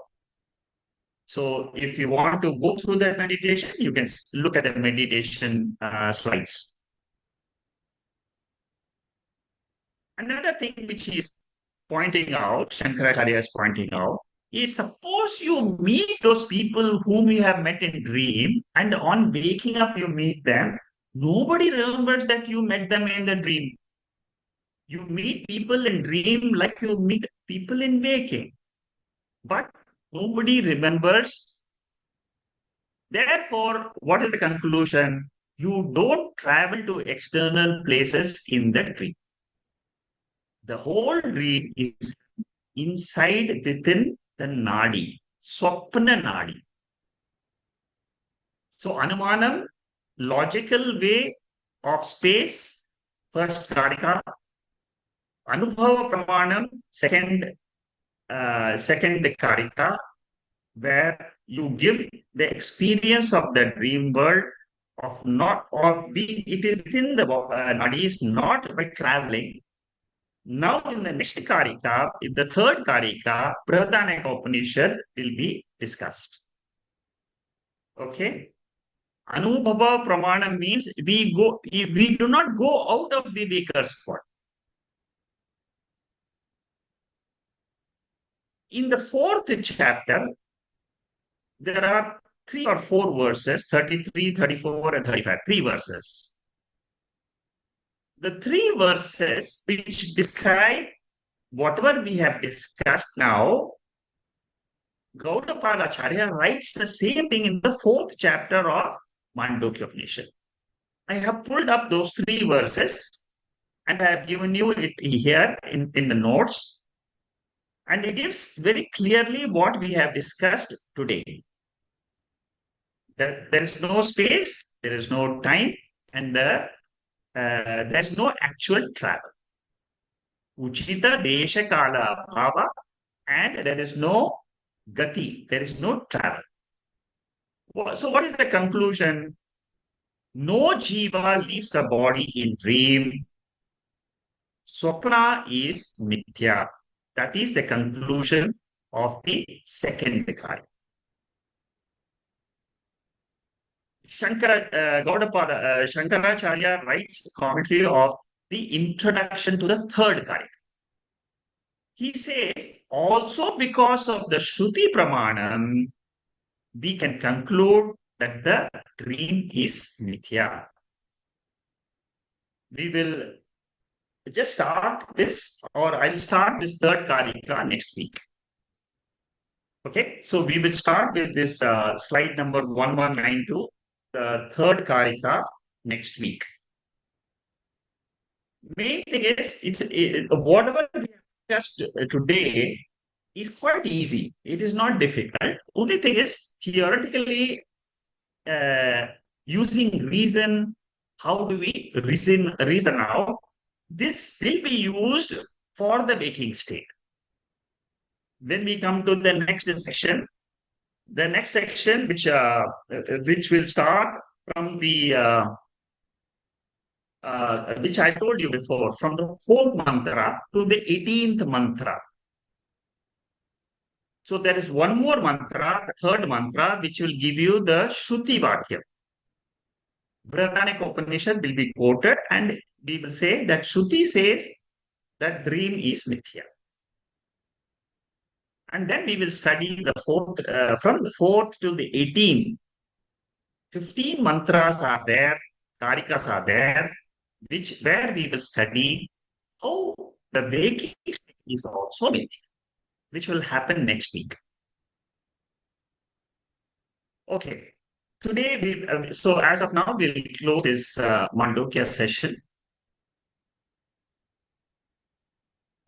So if you want to go through that meditation, you can look at the meditation slides. Another thing which is pointing out, Shankaracharya is pointing out, is suppose you meet those people whom you have met in dream, and on waking up you meet them, nobody remembers that you met them in the dream. You meet people in dream like you meet people in waking, but nobody remembers. Therefore, what is the conclusion? You don't travel to external places in the dream. The whole dream is inside within the nadi, Swapna nadi. So Anumanam, logical way of space, first Karika. Anubhava Pramanam, second Karika, where you give the experience of the dream world of not of being it is within the nadis, not by traveling. Now, in the next Karika, in the third Karika, Brihadaneka Upanishad will be discussed. Okay? Anubhava Pramana means we do not go out of the waker's spot. In the fourth chapter, there are 3 or 4 verses, 33, 34, and 35, 3 verses. The 3 verses which describe whatever we have discussed now, Gaudapada Acharya writes the same thing in the 4th chapter of Mandukya Upanishad. I have pulled up those 3 verses and I have given you it here in the notes. And it gives very clearly what we have discussed today. That there is no space, there is no time, and there's no actual travel. Uchita desha kala bhava, and there is no gati, there is no travel. So, what is the conclusion? No jiva leaves the body in dream. Swapna is Mithya. That is the conclusion of the second Karika. Gaudapada, Shankaracharya writes a commentary of the introduction to the third Karika. He says, also because of the Shruti Pramanam, we can conclude that the dream is Mithya. We will just start this, or I'll start this third Karika next week. Okay, so we will start with this slide number 1192, the third Karika next week. Main thing is, whatever we have discussed today is quite easy. It is not difficult. Only thing is, theoretically, using reason, how do we reason out? This will be used for the waking state. When we come to the next section, which will start from the which I told you before, from the fourth mantra to the 18th mantra. So there is one more mantra, the third mantra, which will give you the Shruti Vakya. Vedanta Upanishad will be quoted, and we will say that Shruti says that dream is Mithya. And then we will study the fourth, from the fourth to the 18th. 15 mantras are there, karikas are there, where we will study how the waking state is also Mithya, which will happen next week. Okay. Today, so as of now, we'll close this Mandukya session.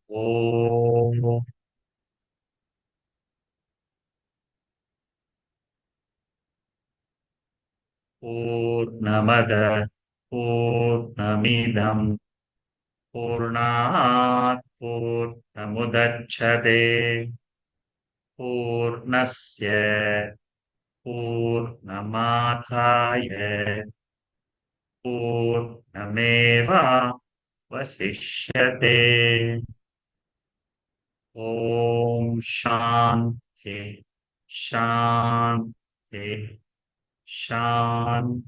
Om. Purnamada Purnamidam Purnat Purnamudachyate Purnasya Purnamadhaya Purnameva Vasishyate. Om Shanti Shanti Shanti.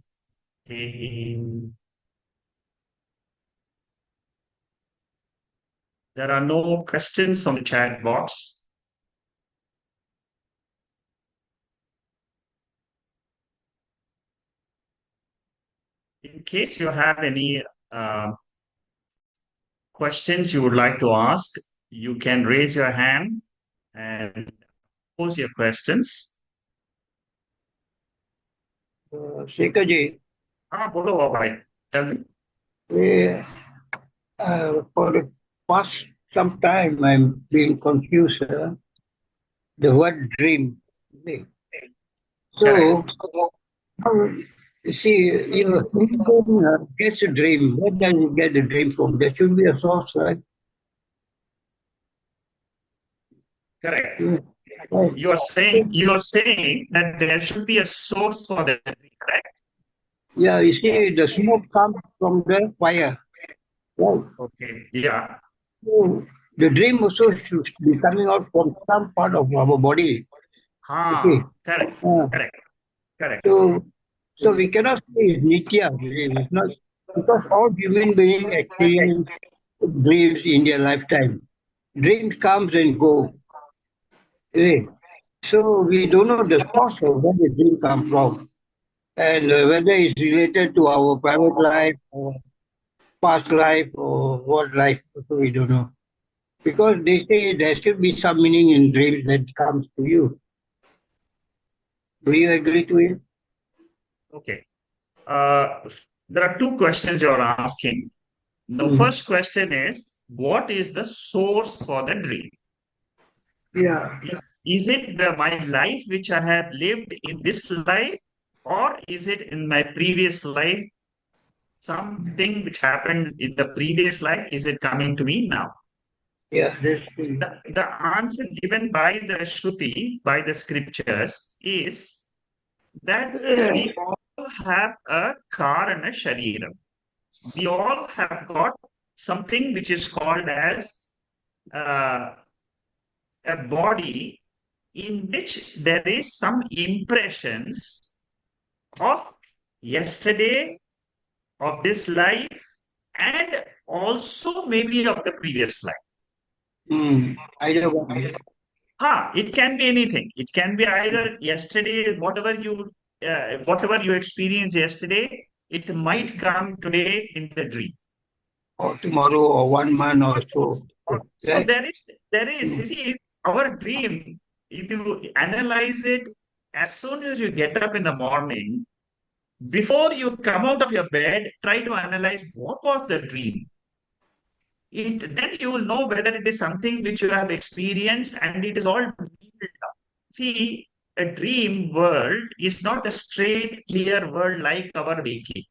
There are no questions on the chat box. In case you have any questions you would like to ask, you can raise your hand and pose your questions. Shekhar ji. Bolo bhai. Tell me. For the past some time, I'm being confused. The word dream. So, you see, you gets a dream. Where does you get the dream from? There should be a source, right? Correct. You are saying that there should be a source for the dream, correct? Yeah, you see, the smoke comes from the fire. Right? Okay. Yeah. So the dream also should be coming out from some part of our body. Correct. Correct. So we cannot say it's Nitya dream. It's not, because all human beings experience dreams in their lifetime. Dreams comes and go. So we don't know the source of where the dream comes from, and whether it's related to our private life or past life or what life. So we don't know, because they say there should be some meaning in dreams that comes to you. Do you agree to it? Okay. There are two questions you're asking. The first question is, what is the source for the dream? Yeah. Is it my life which I have lived in this life, or is it in my previous life? Something which happened in the previous life, is it coming to me now? Yeah, that's true. The answer given by the Shruti, by the scriptures, is that we all have a karana shariram. We all have got something which is called as uh, a body in which there is some impressions of yesterday, of this life, and also maybe of the previous life. Either one. It can be anything. It can be either yesterday, whatever you experienced yesterday, it might come today in the dream. Or tomorrow or 1 month or so. So Right? you see, our dream, if you analyze it, as soon as you get up in the morning, before you come out of your bed, try to analyze what was the dream. Then you will know whether it is something which you have experienced and it is all built up. See, a dream world is not a straight, clear world like our waking,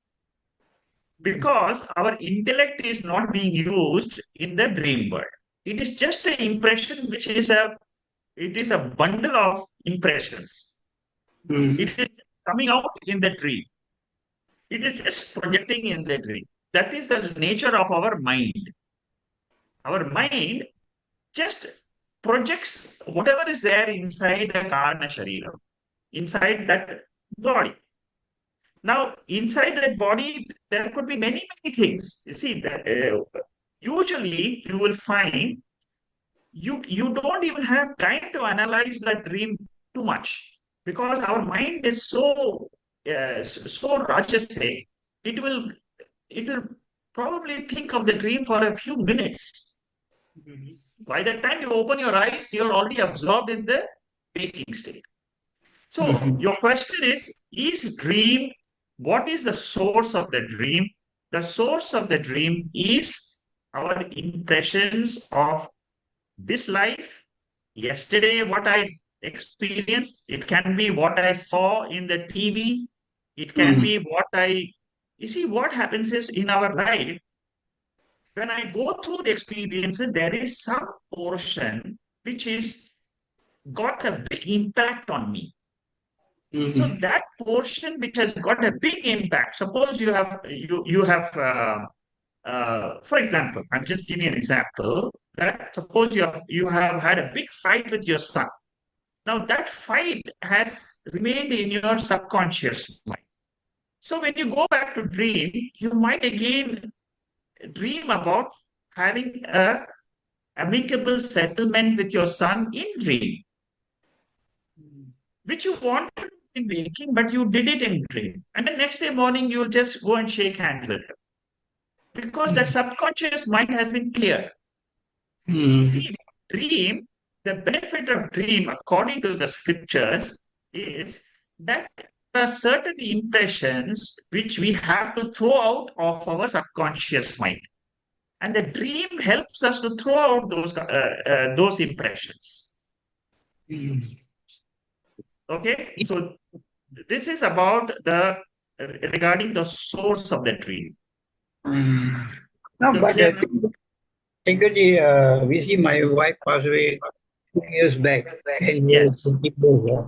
because our intellect is not being used in the dream world. It is just an impression, which is a bundle of impressions. Mm. It is coming out in the dream. It is just projecting in the dream. That is the nature of our mind. Our mind just projects whatever is there inside the karna sharira, inside that body. Now, inside that body, there could be many, many things. You see, usually you will find you don't even have time to analyze that dream too much, because our mind is so rajasic. It will it will probably think of the dream for a few minutes. By the time you open your eyes, you're already absorbed in the waking state. So Mhm. your question is dream, what is the source of the dream? The source of the dream is our impressions of this life, yesterday, what I experienced. It can be what I saw in the TV. It can Mm. be you see, what happens is in our life, when I go through the experiences, there is some portion which is got a big impact on me. So Mm. that portion which has got a big impact, suppose for example, I'm just giving an example that suppose you have had a big fight with your son. Now that fight has remained in your subconscious mind. So when you go back to dream, you might again dream about having a amicable settlement with your son in dream, which you wanted to do in waking, but you did it in dream. And the next day morning, you'll just go and shake hands with him, because that subconscious mind has been clear. Mm. See, dream, the benefit of dream, according to the scriptures, is that there are certain impressions which we have to throw out of our subconscious mind. And the dream helps us to throw out those impressions. Mm. Okay, so this is about the regarding the source of the dream. Mm. No, You but clear now? technically, we see my wife passed away 2 years back, 10 years, Yes. 20 years.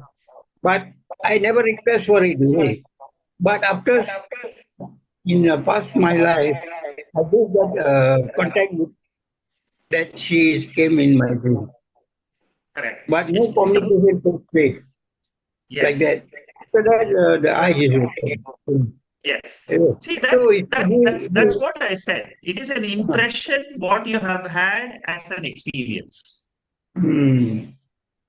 But I never request for it. Really. But after, in past my life, I did get contact with that she came in my dream. Correct. But It's no possible. communication took place like Yes. that. After that, the eyes is open. Yes. Yeah. See So it, that's what I said. It is an impression what you have had as an experience. hmm.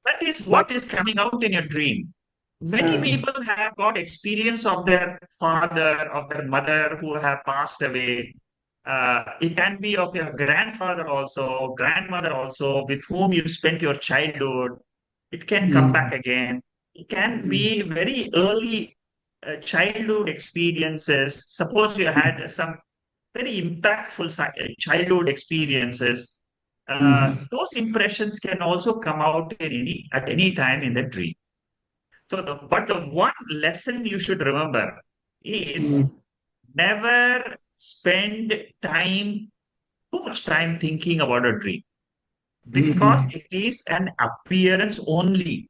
That is But what is coming out in your dream. Many uh, people have got experience of their father, of their mother who have passed away. It can be of your grandfather also, grandmother also, with whom you spent your childhood. It can come back mm, again. It can be very early childhood experiences. Suppose you had some very impactful childhood experiences. those impressions can also come out at any time in the dream. So, but the one lesson you should remember is never spend too much time thinking about a dream, because it is an appearance only.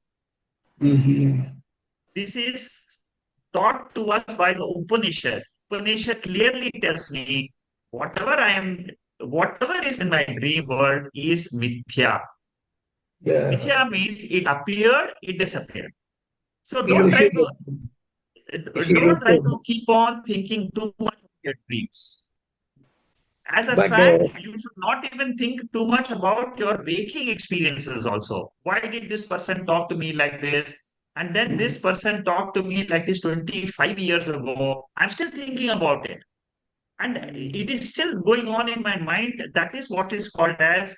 This is taught to us by the Upanishad. Upanishad clearly tells me whatever is in my dream world is Mithya. Yeah. Mithya means it appeared, it disappeared. So don't try to keep on thinking too much of your dreams. As a But fact, you should not even think too much about your waking experiences also. Why did this person talk to me like this? And then this person talked to me like this 25 years ago. I'm still thinking about it. And it is still going on in my mind. That is what is called as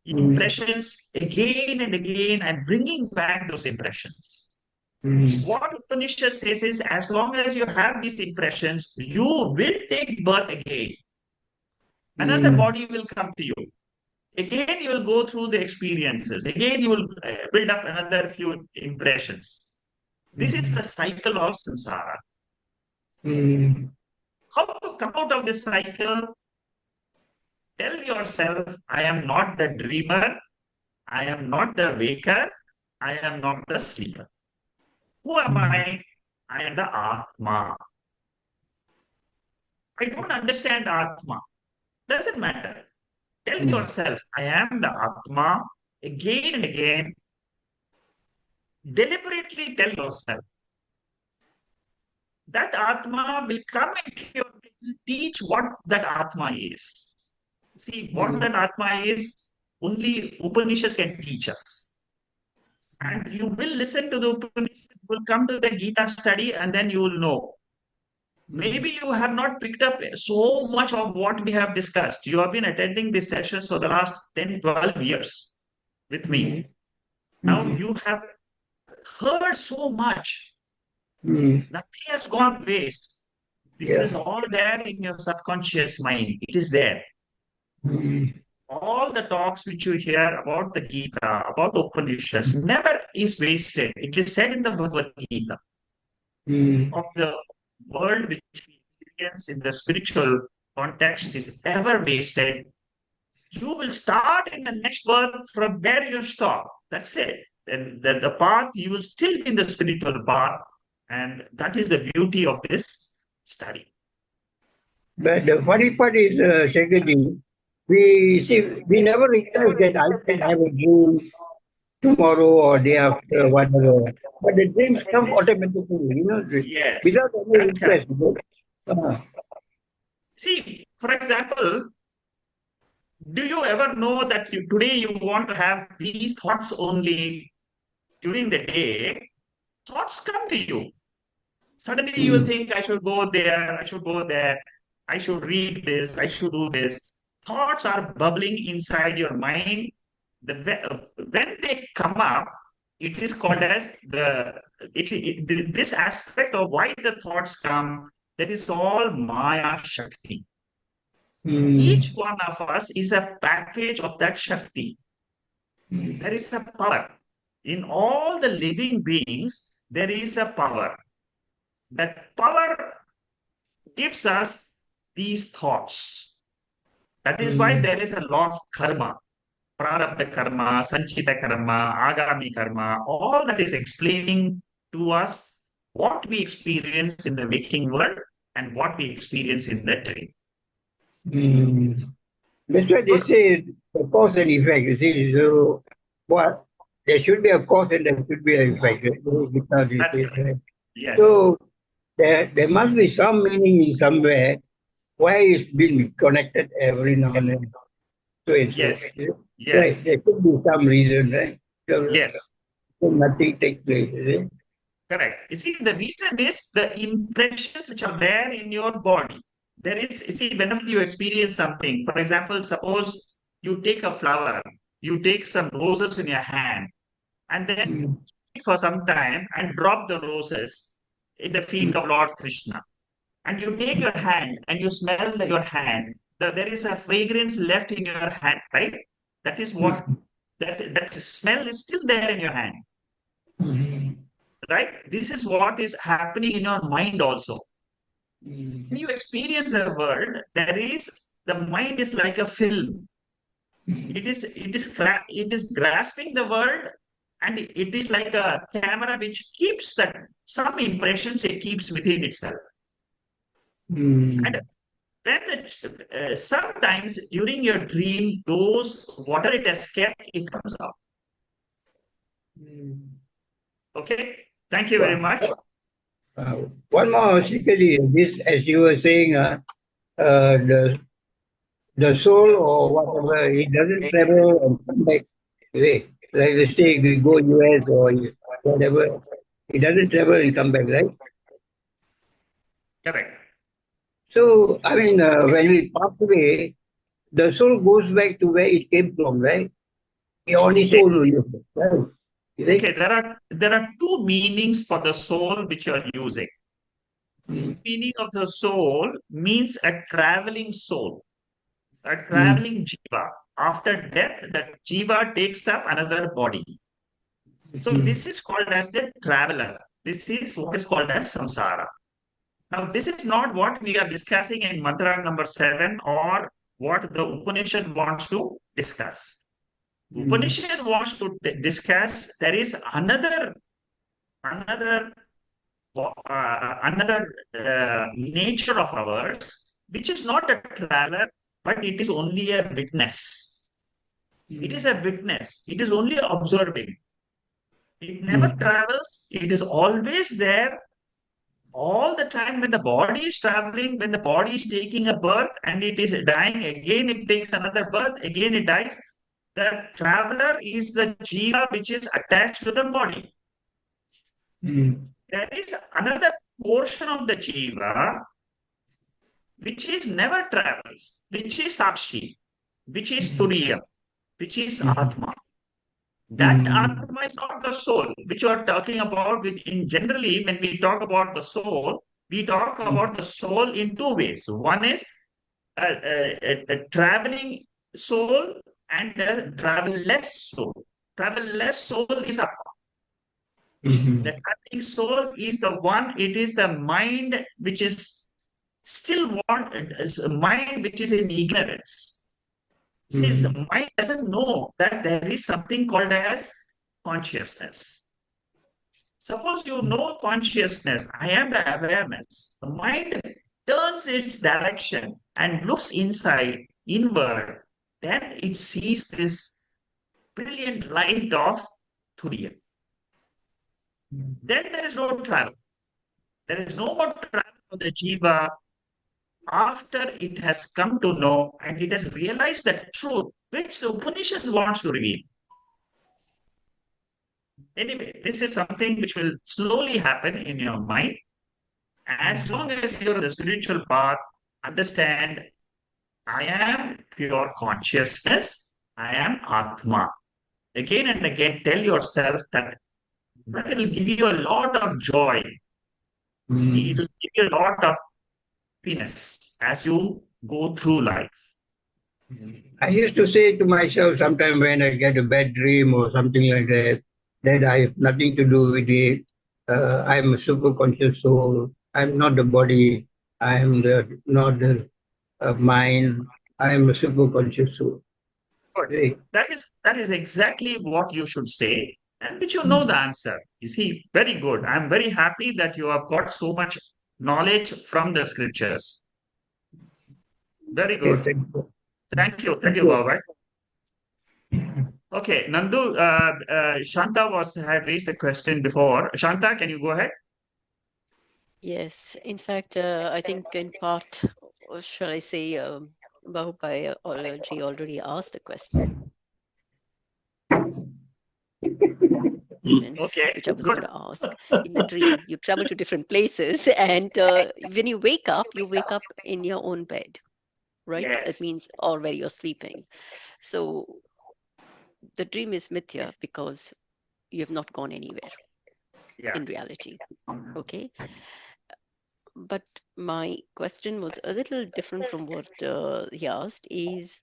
impressions again and again, and bringing back those impressions. What Upanishad says is, as long as you have these impressions, you will take birth again. Another body will come to you. Again, you will go through the experiences. Again, you will build up another few impressions. This is the cycle of samsara. How to come out of this cycle? Tell yourself, I am not the dreamer. I am not the waker. I am not the sleeper. Who am I? I am the Atma. I don't understand Atma. Doesn't matter. Tell yourself, I am the Atma. Again and again, deliberately tell yourself that Atma will come into your, will teach what that Atma is. See, what that Atma is, only Upanishads can teach us. And you will listen to the Upanishad, you will come to the Gita study, and then you will know. Maybe you have not picked up so much of what we have discussed. You have been attending these sessions for the last 10, 12 years with me. Now you have heard so much. Nothing has gone waste. This is all there in your subconscious mind. It is there. All the talks which you hear about the Gita, about Upanishads, never is wasted. It is said in the Bhagavad Gita of the world which we experience in the spiritual context is ever wasted. You will start in the next birth from where you stop. That's it. And the path, you will still be in the spiritual path. And that is the beauty of this study. But the funny part is, Shekharji, we never realize that I can have a dream tomorrow or day after, whatever. But the dreams come automatically, Yes, without any that's correct. request. See, for example, do you ever know that today you want to have these thoughts only during the day? Thoughts come to you. Suddenly you will think, I should go there, I should go there, I should read this, I should do this. Thoughts are bubbling inside your mind. When they come up, it is called as this aspect of why the thoughts come. That is all Maya Shakti. Each one of us is a package of that Shakti. There is a power. In all the living beings, there is a power. That power gives us these thoughts. That is why there is a law of karma. Prarabdha karma, sanchita karma, agami karma, all that is explaining to us what we experience in the waking world and what we experience in the dream. That's why they say the cause and effect. You see, so what there should be a cause and there should be an effect. That's correct. Yes. So there must be some meaning in somewhere why it's been connected every now and then. So it's yes. Yes. Right. There could be some reason, right? So, yes. So nothing takes place, is it? Correct. You see, the reason is the impressions which are there in your body. There is, you see, whenever you experience something, for example, suppose you take a flower, you take some roses in your hand, and then for some time and drop the roses in the feet of Lord Krishna. And you take your hand and you smell your hand. There is a fragrance left in your hand, right? That is what that smell is still there in your hand, right? This is what is happening in your mind also. When you experience the world, the mind is like a film. It is grasping the world, and it is like a camera which keeps that some impressions it keeps within itself. And when sometimes during your dream, those whatever it has kept, it comes out. Okay, thank you very much. One more, secretly, this, as you were saying, the soul or whatever, it doesn't travel and come back. Like let's say we go US or whatever, it doesn't travel and come back, right? Correct. So, I mean, when we pass away, the soul goes back to where it came from, right? On its own, only, right? Okay, there are two meanings for the soul which you are using. Meaning of the soul means a traveling soul, a traveling jiva. After death, that jiva takes up another body. So this is called as the traveler. This is what is called as samsara. Now, this is not what we are discussing in mantra number 7 or what the Upanishad wants to discuss. Upanishad wants to discuss there is another nature of ours, which is not a traveler, but it is only a witness. It is a witness. It is only observing. It never travels. It is always there all the time. When the body is traveling, when the body is taking a birth and it is dying, again it takes another birth, again it dies. The traveler is the jiva which is attached to the body. There is another portion of the jiva which is never travels, which is Sakshi, which is Turiya, which is Atma. That Atma is not the soul, which you are talking about. In generally, when we talk about the soul, we talk about the soul in two ways. One is a traveling soul and a travel-less soul. Travel-less soul is Atma. The traveling soul is the one, it is the mind which is still mind which is in ignorance. Since the mind doesn't know that there is something called as consciousness. Suppose you know consciousness, I am the awareness. The mind turns its direction and looks inside, inward. Then it sees this brilliant light of Turiya. Then there is no travel. There is no more travel for the jiva after it has come to know and it has realized the truth which the Upanishad wants to reveal. Anyway, this is something which will slowly happen in your mind. As long as you're on the spiritual path, understand I am pure consciousness, I am Atma. Again and again, tell yourself that will give you a lot of joy. It will give you a lot of happiness as you go through life. I used to say to myself sometime when I get a bad dream or something like that I have nothing to do with it. I'm a super conscious soul. I'm not the body. I'm not the mind. I'm a super conscious soul. Good. Right. That is exactly what you should say, and which you know the answer. You see, very good. I'm very happy that you have got so much knowledge from the scriptures. Very Okay, good. thank you. Thank you, Baba. Okay, Nandu, Shanta had raised the question before. Shanta, can you go ahead? Yes, in fact, I think in part, or shall I say, Bahupai already asked the question, Okay, which I was good. going to ask. In the dream, you travel to different places, and when you wake up in your own bed, right? That Yes. means, or where you're sleeping. So the dream is Mithya because you have not gone anywhere Yeah. in reality. Okay. But my question was a little different from what he asked is,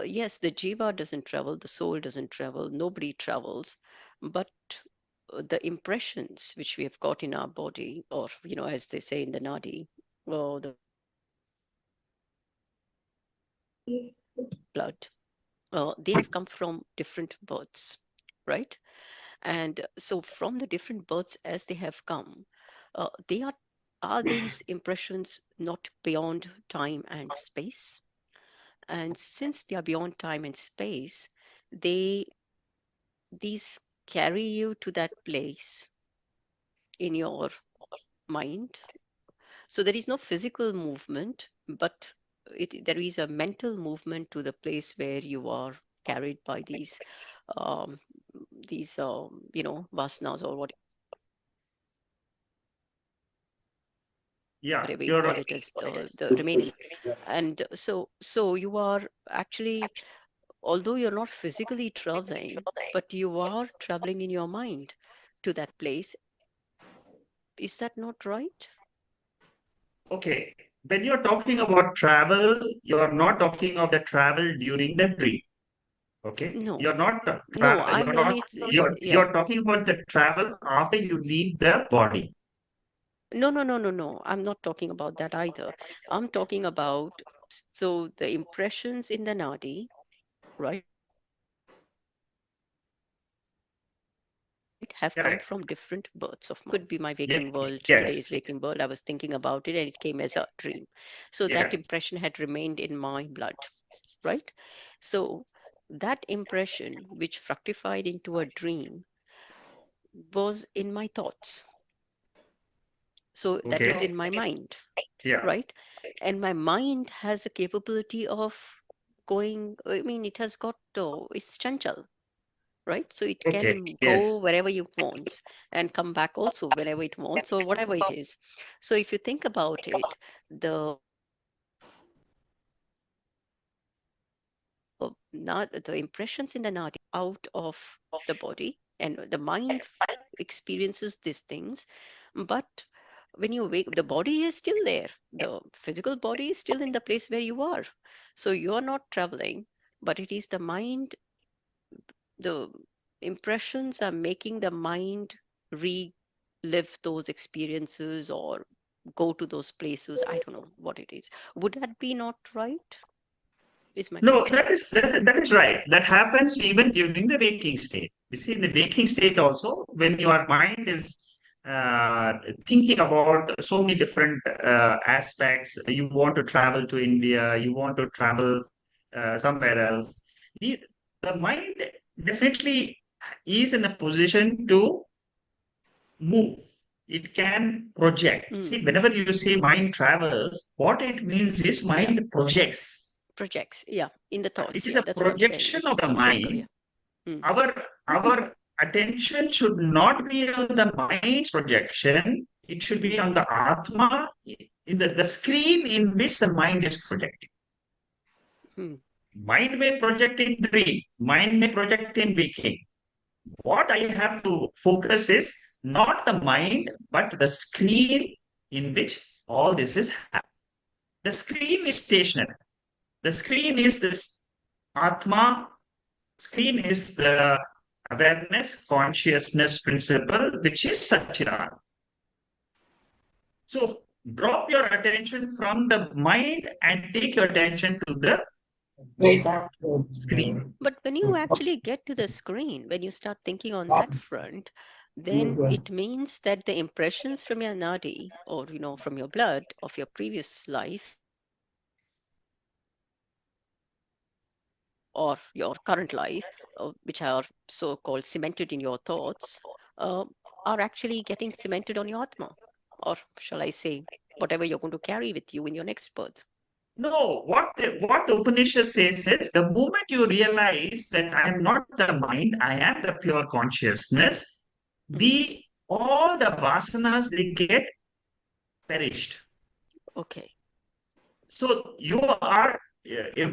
yes, the jiva doesn't travel, the soul doesn't travel, nobody travels, but the impressions which we have got in our body, or as they say in the nadi, or the blood, they have come from different births, right? And so from the different births as they have come, they are these impressions not beyond time and space? And since they are beyond time and space, they these carry you to that place in your mind. So there is no physical movement, but there is a mental movement to the place where you are carried by um, vasanas, or Yeah, whatever you you're call right. it, as the remaining. And so you are actually, although you're not physically traveling, but you are traveling in your mind to that place. Is that not right? Okay. When you're talking about travel, you're not talking of the travel during the dream. Okay. No, You're not no, I'm only yeah. you're talking about the travel after you leave the body. No, no, no, no, no. I'm not talking about that either. I'm talking about, so the impressions in the nadi, right, have come Correct. from different births of mine. Could be my Yeah. waking world, today's Yes. waking world. I was thinking about it and it came as a dream. So that Yes. impression had remained in my blood, right? So that impression, which fructified into a dream, was in my thoughts. So that is Okay. in my mind, Yeah. right? And my mind has a capability of going, I mean, it has got, it's chanchal, right? So it Okay. can go Yes. wherever it wants and come back also whenever it wants, or whatever it is. So if you think about it, the not the impressions in the nadi out of the body, and the mind experiences these things. But when you wake, the body is still there, the physical body is still in the place where you are. So you are not traveling, but it is the mind. The impressions are making the mind relive those experiences or go to those places. I don't know what it is. Would that be not right, is my No, question. that is right. That happens even during the waking state. You see, in the waking state also, when your mind is uh, thinking about so many different aspects, you want to travel to India, you want to travel somewhere else. The, the mind definitely is in a position to move. It can project. Mm. See, whenever you say mind travels, what it means is mind projects. Projects, yeah, in the It thoughts, is yeah, a that's what I'm saying. projection of It's the not physical, yeah. mind. Mm. Our attention should not be on the mind's projection. It should be on the Atma, in the screen in which the mind is projecting. Mm. Mind may project in dream, mind may project in waking. What I have to focus is not the mind, but the screen in which all this is happening. The screen is stationary. The screen is this Atma. Screen is the awareness, consciousness principle, which is Satchidananda. So drop your attention from the mind and take your attention to the spot screen. But when you actually get to the screen, when you start thinking on that front, then it means that the impressions from your nadi, or from your blood of your previous life or your current life, which are so called cemented in your thoughts, uh, are actually getting cemented on your atma, or shall I say, whatever you're going to carry with you in your next birth. No, what the Upanishad says is the moment you realize that I am not the mind, I am the pure consciousness, Mhm. the all the vasanas they get perished. Okay. So you are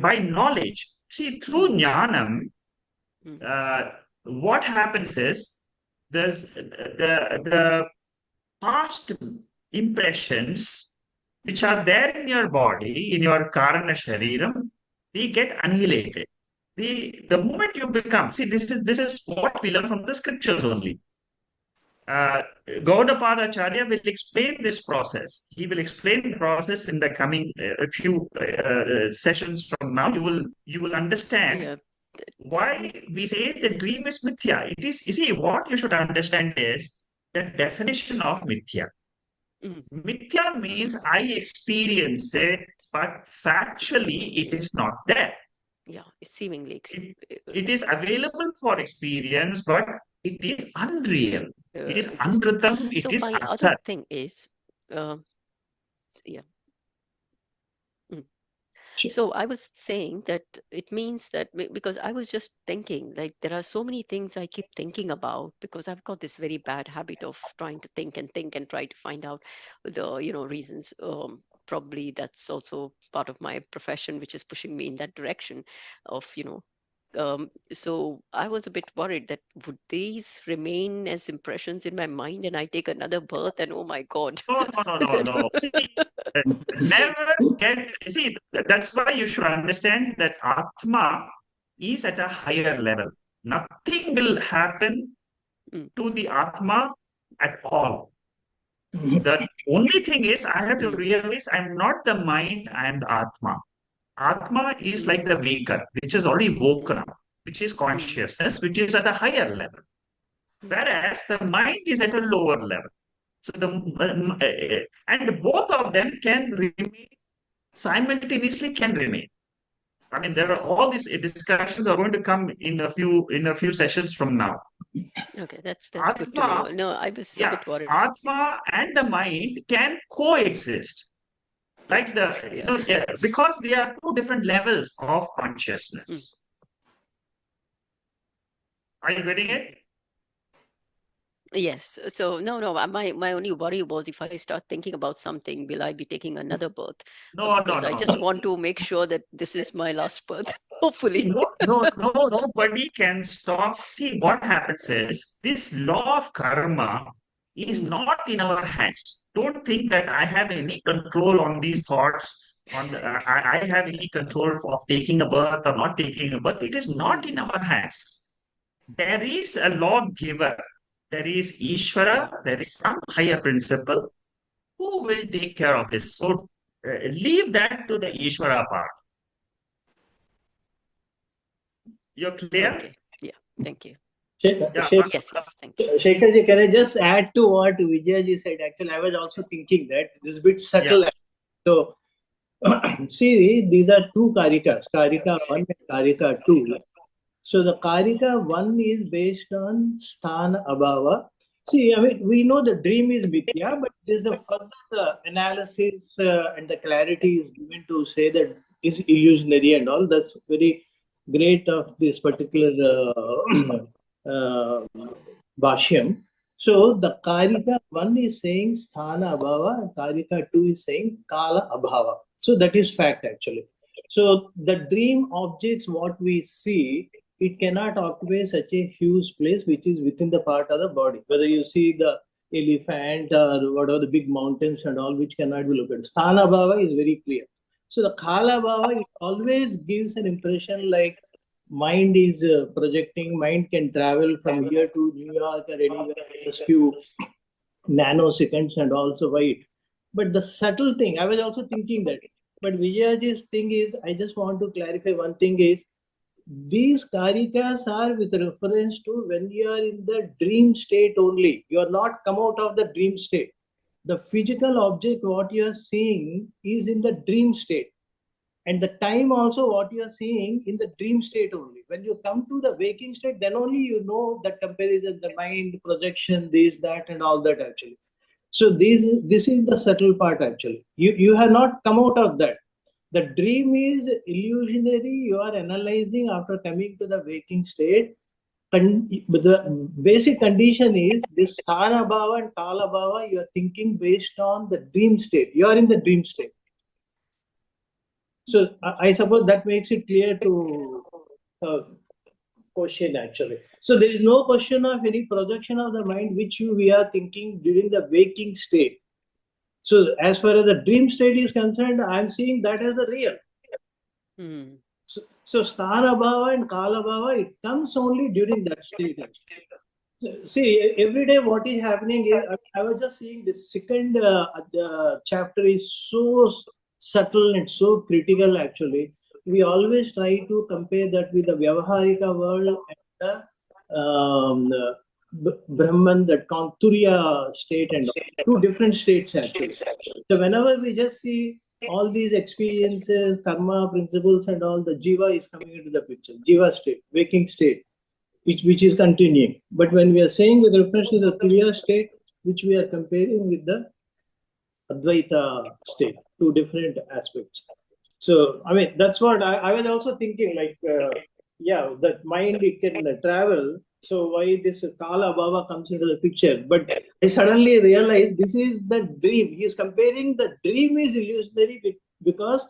by knowledge. See, through Mm. jnanam, Mm. uh, what happens is there's the past impressions which are there in your body, in your karana shariram, they get annihilated. The moment you become, see, this is what we learn from the scriptures only. Gaudapada Acharya will explain this process. He will explain the process in the coming few sessions from now. You will understand Yeah. why we say the dream is mithya. It is, you see, what you should understand is the definition of mithya. Mithya means I experience it, but factually it is not there. Yeah, seemingly. It is available for experience, but it is unreal. It is Existing. anritam, it So is my asat. other thing is, yeah. So I was saying that it means that because I was just thinking, like, there are so many things I keep thinking about because I've got this very bad habit of trying to think and try to find out the reasons. Probably that's also part of my profession, which is pushing me in that direction of so I was a bit worried that would these remain as impressions in my mind and I take another birth and oh my God. No. See, never get, see, that's why you should understand that Atma is at a higher level. Nothing will happen to the Atma at all. The only thing is, I have to realize I'm not the mind, I am the Atma. Atma is like the waker, which is already woken up, which is consciousness, which is at a higher level. Whereas the mind is at a lower level. So and both of them can remain simultaneously can remain. I mean, there are all these discussions are going to come in a few sessions from now. Okay, that's good to know. No, I was a bit worried. Atma and the mind can coexist. Like because they are two different levels of consciousness. Are you getting it? Yes. So no. My only worry was if I start thinking about something, will I be taking another birth? No. Because I just want to make sure that this is my last birth. Hopefully. See, nobody can stop. See, what happens is this law of karma is not in our hands. Don't think that I have any control on these thoughts. I have any control of taking a birth or not taking a birth. It is not in our hands. There is a lawgiver. There is Ishvara. There is some higher principle who will take care of this. So leave that to the Ishvara part. You're clear? Okay. Yeah. Thank you. Yes. Thank you. Shekharji, can I just add to what Vijayaji said? Actually, I was also thinking that this is a bit subtle. Yeah. So, see, these are two Karikas, Karika 1 and Karika 2. So, the Karika 1 is based on Sthana Abhava. See, I mean, we know the dream is Mithya, but there's a further analysis and the clarity is given to say that is illusionary and all. That's very great of this particular Bashyam. So the Karika 1 is saying Sthana Abhava and Karika 2 is saying Kala Abhava. So that is fact actually. So the dream objects, what we see, it cannot occupy such a huge place which is within the part of the body. Whether you see the elephant or whatever the big mountains and all, which cannot be looked at. Sthana Bhava is very clear. So the Kala Bhava, it always gives an impression like mind is projecting, mind can travel from here to New York or anywhere in just few nanoseconds and also wait. But the subtle thing, I was also thinking that, but Vijayaji's thing is, I just want to clarify one thing is, these karikas are with reference to when you are in the dream state only. You are not come out of the dream state. The physical object, what you are seeing is in the dream state. And the time also what you are seeing in the dream state only. When you come to the waking state, then only you know that comparison, the mind, projection, this, that, and all that actually. So this is the subtle part actually. You have not come out of that. The dream is illusionary. You are analyzing after coming to the waking state. But the basic condition is this Sthana Bhava and Kala Bhava, you are thinking based on the dream state. You are in the dream state. So I suppose that makes it clear to question actually. So there is no question of any projection of the mind which we are thinking during the waking state. So as far as the dream state is concerned, I am seeing that as the real. So sthana bhava and kala bhava, it comes only during that state. See, every day what is happening is, I was just seeing this second chapter is so subtle and so critical actually. We always try to compare that with the Vyavaharika world and the Brahman, that Turiya state, and two different states actually. So whenever we just see all these experiences, karma principles and all, the jiva is coming into the picture. Jiva state, waking state, which is continuing. But when we are saying with reference to the Turiya state, which we are comparing with the Advaita state, two different aspects. So, I mean, that's what I was also thinking, like, yeah, that mind, it can travel. So why this Kala Baba comes into the picture? But I suddenly realized this is the dream. He is comparing the dream is illusionary because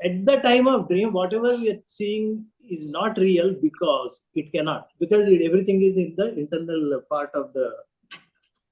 at the time of dream, whatever we are seeing is not real because it cannot, because everything is in the internal part of the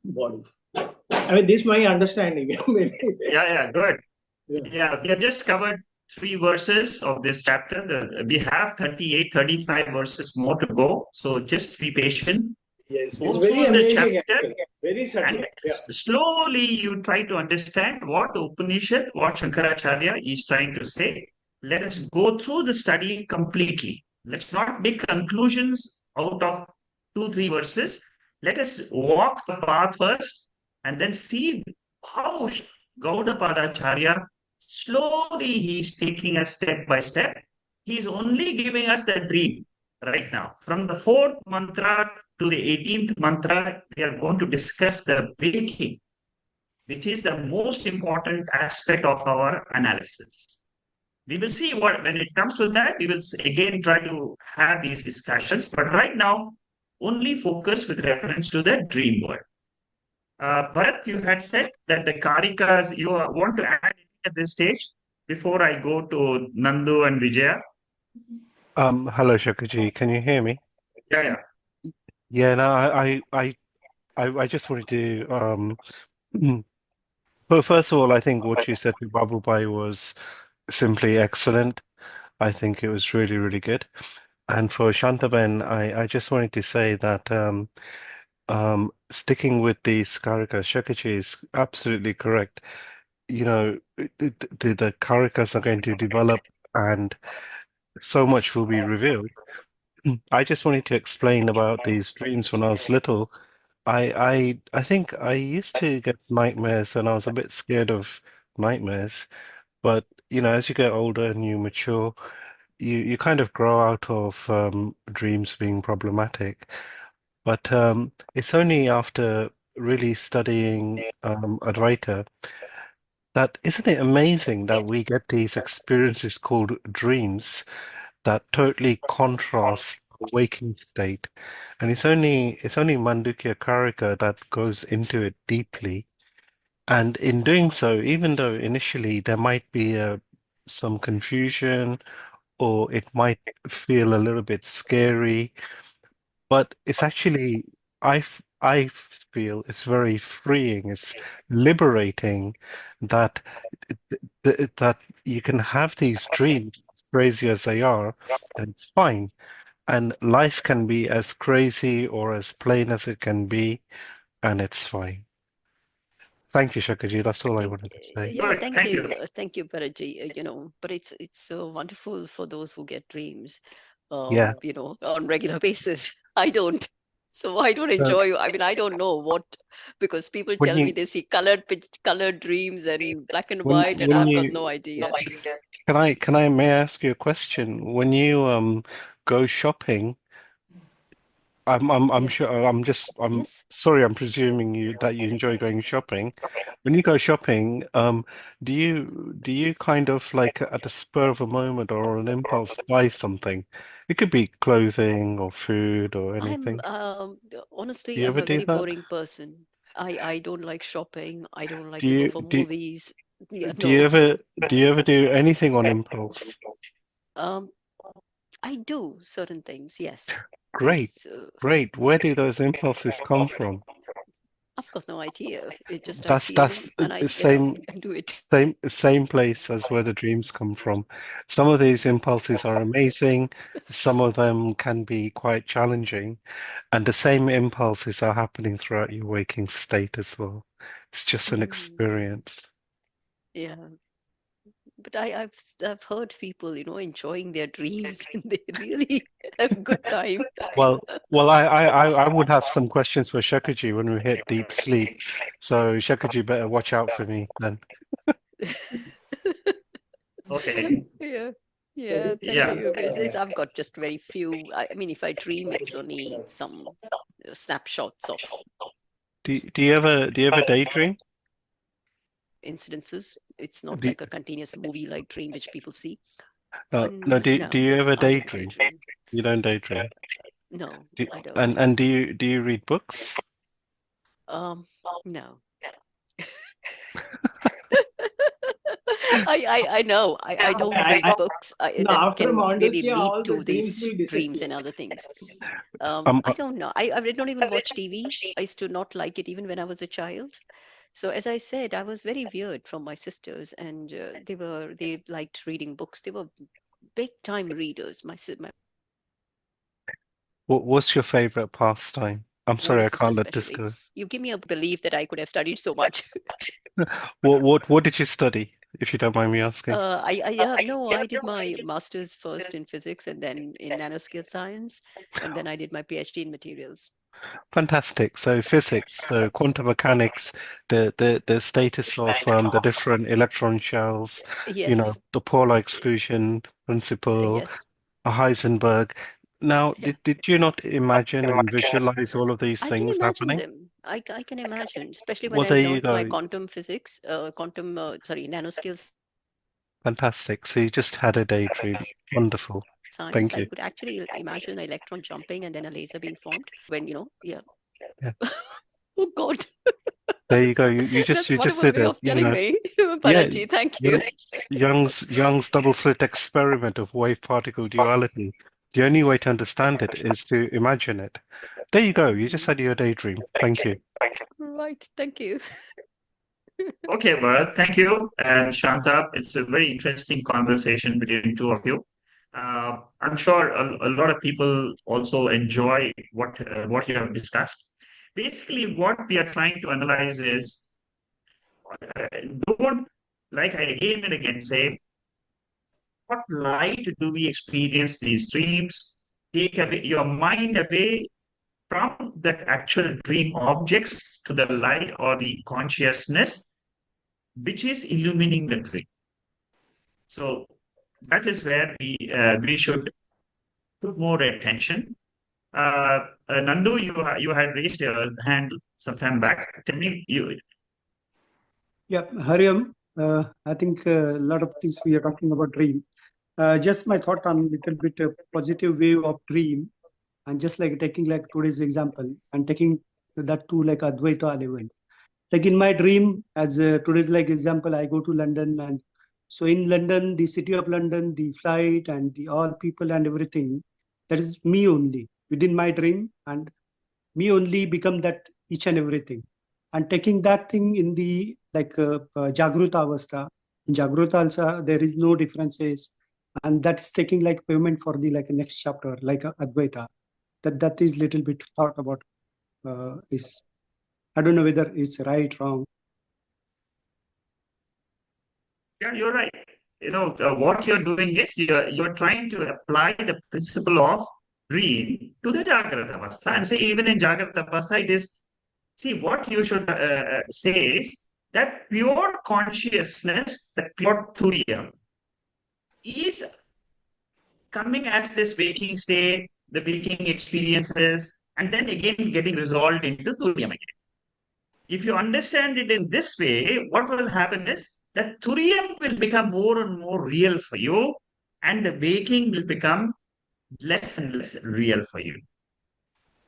body. I mean, this is my understanding. Yeah, good. Yeah. Yeah, we have just covered 3 verses of this chapter. We have 38, 35 verses more to go. So just be patient. Yes, Go it's very through the amazing, chapter actually. Very subtle. and Yeah. slowly you try to understand what Upanishad, what Shankaracharya is trying to say. Let us go through the study completely. Let's not make conclusions out of 2, 3 verses. Let us walk the path first and then see how Gaudapada Acharya slowly he is taking us step by step. He is only giving us the dream right now. From the fourth mantra to the 18th mantra, we are going to discuss the waking, which is the most important aspect of our analysis. We will see what, when it comes to that, we will again try to have these discussions. But right now, only focus with reference to the dream world. Bharat, you had said that the Karikas, you want to add anything at this stage before I go to Nandu and Vijaya? Hello, Shakaji. Can you hear me? Yeah. Yeah, no, I just wanted to well, first of all, I think what you said to Babu Bhai was simply excellent. I think it was really, really good. And for Shantaben, I just wanted to say that sticking with the Karika, Shakaji is absolutely correct. You know, the Karikas are going to develop and so much will be revealed. I just wanted to explain about these dreams when I was little. I think I used to get nightmares and I was a bit scared of nightmares. But as you get older and you mature, you kind of grow out of dreams being problematic. But it's only after really studying Advaita that isn't it amazing that we get these experiences called dreams that totally contrast the waking state. And it's only Mandukya Karika that goes into it deeply. And in doing so, even though initially there might be some confusion or it might feel a little bit scary, but it's actually I feel it's very freeing. It's liberating that that you can have these dreams, crazy as they are, and it's fine. And life can be as crazy or as plain as it can be, and it's fine. Thank you, Shakaji. That's all I Thank, wanted to say. yeah, Good. Thank you. thank you, Bharatji. But it's so wonderful for those who get dreams, Yeah. on regular basis. I don't. So I don't So enjoy. I mean, I don't know what, because people when tell me you they see colored dreams and black and when white, and when I've got you no idea. can I may I ask you a question? When you go shopping, I'm Yeah. sure I'm Yes. sorry, I'm presuming you enjoy going shopping. When you go shopping, do you kind of like at the spur of a moment or an impulse buy something? It could be clothing or food or I'm anything. Do honestly, you I'm ever a do very that? boring person. I don't like shopping. I don't like Do to go you for do movies. Yeah, do you no. ever do you ever do anything on impulse? Um, I do certain things. Yes. Great, Yes. great. Where do those impulses come from? I've got no idea. It just I That's feel and I the get up same and do it. same place as where the dreams come from. Some of these impulses are amazing, some of them can be quite challenging, and the same impulses are happening throughout your waking state as well. It's just an Mm, experience. yeah. But I've heard people, enjoying their dreams and they really have a good time. Well, I would have some questions for Shakaji when we hit deep sleep. So Shakaji better watch out for me then. Okay. Yeah. Yeah, thank Yeah. you. I've got just very few. I mean, if I dream, it's only some snapshots of Do you ever daydream? incidences. It's not Do, like a continuous movie-like dream which people see. no, do No, you ever I don't daydream? daydream. You don't daydream. No, Do, I don't. and do you read books? Um, no. I know. I don't read books No, that after can really Mandukya, lead all the to dreams these will dreams disappear. and other things. Um, I don't know. I don't even watch TV. I used to not like it even when I was a child. So as I said, I was very weird from my sisters, and they liked reading books. They were big time readers. My what's your favorite pastime? I'm older sorry, I sister can't let this especially. go. You give me a belief that I could have studied so much. What did you study, if you don't mind me asking? No, I did my master's first in physics and then in nanoscale science, and then I did my PhD in materials. Fantastic. So physics, so quantum mechanics, the status of the different electron shells, Yes, the polar exclusion principle, yes, Heisenberg. Now, yeah. did you not imagine and visualize all of these I can things imagine happening? them. I can imagine, especially when Well, I there you learned my go. quantum physics, nanoscale Fantastic. So you just had a daydream. Wonderful. science. Thank I you. could actually imagine an electron jumping and then a laser being formed when, yeah. Yeah. Oh God, There you go. You just that's you just wonderful did way it. of telling me. Yeah, Balaji, thank you. Young, Young's double slit experiment of wave particle duality. The only way to understand it is to imagine it. There you go. You just Mm, had your daydream. Thank you. right, thank you. Okay, Bharat, thank you. And Shanta, it's a very interesting conversation between two of you. I'm sure a lot of people also enjoy what you have discussed. Basically, what we are trying to analyze is uh, don't, like I again and again say, what light do we experience these dreams? Take away your mind away from the actual dream objects to the light or the consciousness, which is illumining the dream. So that is where we should put more attention. Nandu, you had raised your hand some time back. Tell me, you Yeah, Hariam, I think a lot of things we are talking about dream. Just my thought on little bit positive view of dream, and just like taking like today's example and taking that to like Advaita level. Like in my dream, as today's like example, I go to London, and so in London, the city of London, the flight and the all people and everything, that is me only within my dream, and me only become that each and everything, and taking that thing in the like jagruta avastha. In jagruta also there is no differences, and that is taking like payment for the like next chapter like advaita. That is little bit thought about, is I don't know whether it's right wrong. yeah, you're right. What you're doing is you're trying to apply the principle of dream to the Jagrata Avastha and say even in Jagrata Avastha it is. See, what you should say is that pure consciousness, that pure Turiya, is coming as this waking state, the waking experiences, and then again getting resolved into Turiyam again. If you understand it in this way, what will happen is that Turiyam will become more and more real for you, and the waking will become less and less real for you.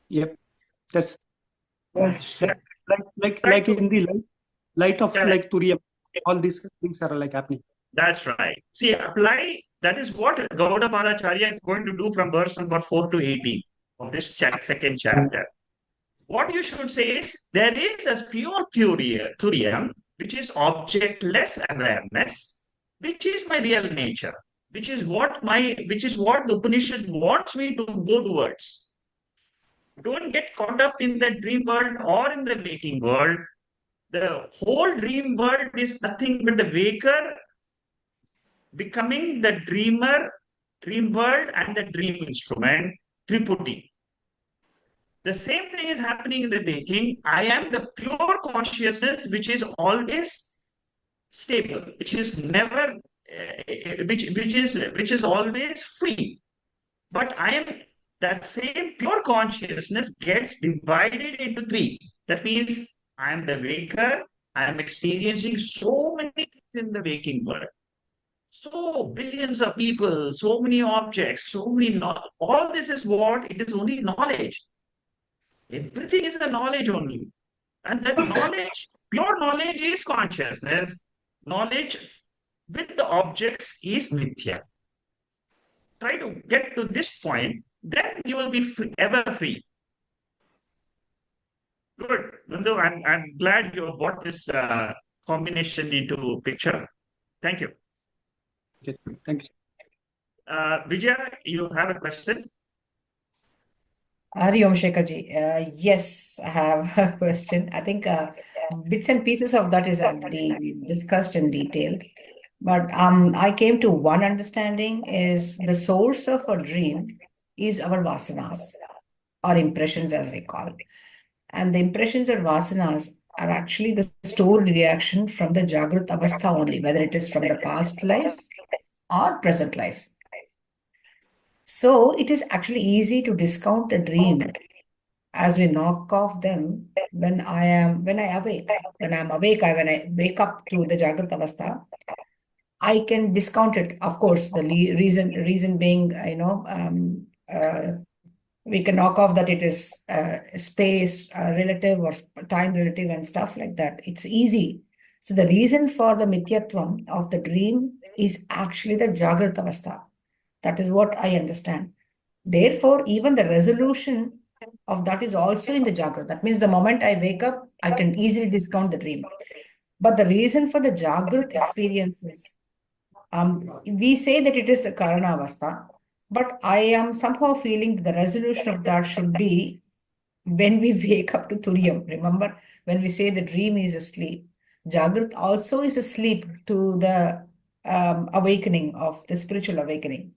Yep, that's Yes. that, like Try to, in the light of yeah, like Turiya, all these things are like happening. that's right. See, apply, that is what Gaudapada Acharya is going to do from verse number 4 to 18 of this second chapter. what you should say is there is a pure Turiya, which is objectless awareness, which is my real nature, which is what the Upanishad wants me to go towards. Don't get caught up in the dream world or in the waking world. The whole dream world is nothing but the waker becoming the dreamer, dream world, and the dream instrument, Triputi. The same thing is happening in the waking. I am the pure consciousness which is always stable, which is never, which is always free. But I am that same pure consciousness gets divided into three. That means I am the waker. I am experiencing so many things in the waking world. So billions of people, so many objects, so many all this is what it is only knowledge. Everything is the knowledge only. And that knowledge, pure knowledge is consciousness. Knowledge with the objects is Mithya. Try to get to this point, then you will be free, ever free. Good. Nandu, I'm glad you brought this combination into picture. Thank you. Okay, thank you. Vijaya, you have a question? Hari Om Shekharji. Yes, I have a question. I think bits and pieces of that is already discussed in detail. But I came to one understanding is the source of a dream is our vasanas or impressions as we call it. And the impressions or vasanas are actually the stored reaction from the Jagrat Avastha only, whether it is from the past life or present life. So it is actually easy to discount a dream as we knock off them when I awake. When I'm awake, when I wake up to the Jagrat Avastha, I can discount it. Of course, the reason being, we can knock off that it is space relative or time relative and stuff like that. It's easy. So the reason for the mithyatvam of the dream is actually the Jagrat Avastha. That is what I understand. Therefore, even the resolution of that is also in the Jagrat. That means the moment I wake up, I can easily discount the dream. But the reason for the Jagrat experiences, we say that it is the Karana Avastha, but I am somehow feeling the resolution of that should be when we wake up to Turiyam. Remember, when we say the dream is a sleep, Jagrat also is a sleep to the awakening of the spiritual awakening.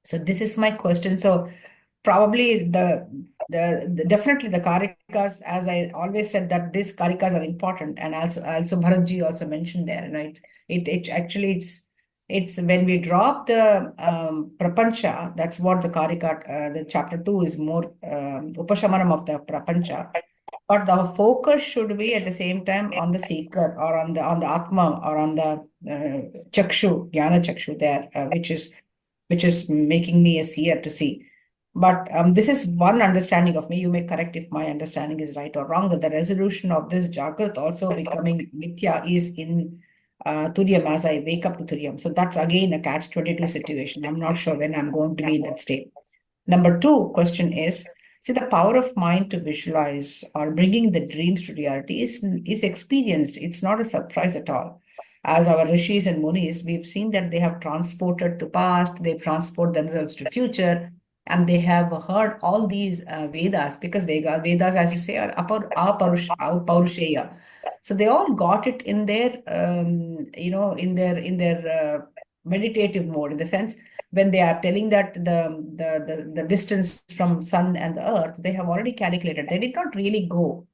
So this is my question. So probably definitely the karikas, as I always said, that these karikas are important, and also Bharatji also mentioned there, right? It actually it's when we drop the prapancha, that's what the karika, the chapter 2 is more upashamanam of the prapancha. But the focus should be at the same time on the seeker or on the Atma or on the chakshu, jnana chakshu there, which is making me a seer to see. But this is one understanding of me. You may correct if my understanding is right or wrong, that the resolution of this Jagrat also becoming Mithya is in Turiyam as I wake up to Turiyam. So that's again a catch-22 situation. I'm not sure when I'm going to be in that state. Number 2 question is, see, the power of mind to visualize or bringing the dreams to reality is experienced. It's not a surprise at all. As our rishis and munis, we've seen that they have transported to past, they transport themselves to future, and they have heard all these Vedas, because Vedas, as you say, are Paurusheya. So they all got it in their, in their meditative mode, in the sense when they are telling that the distance from sun and the earth, they have already calculated. They did not really go.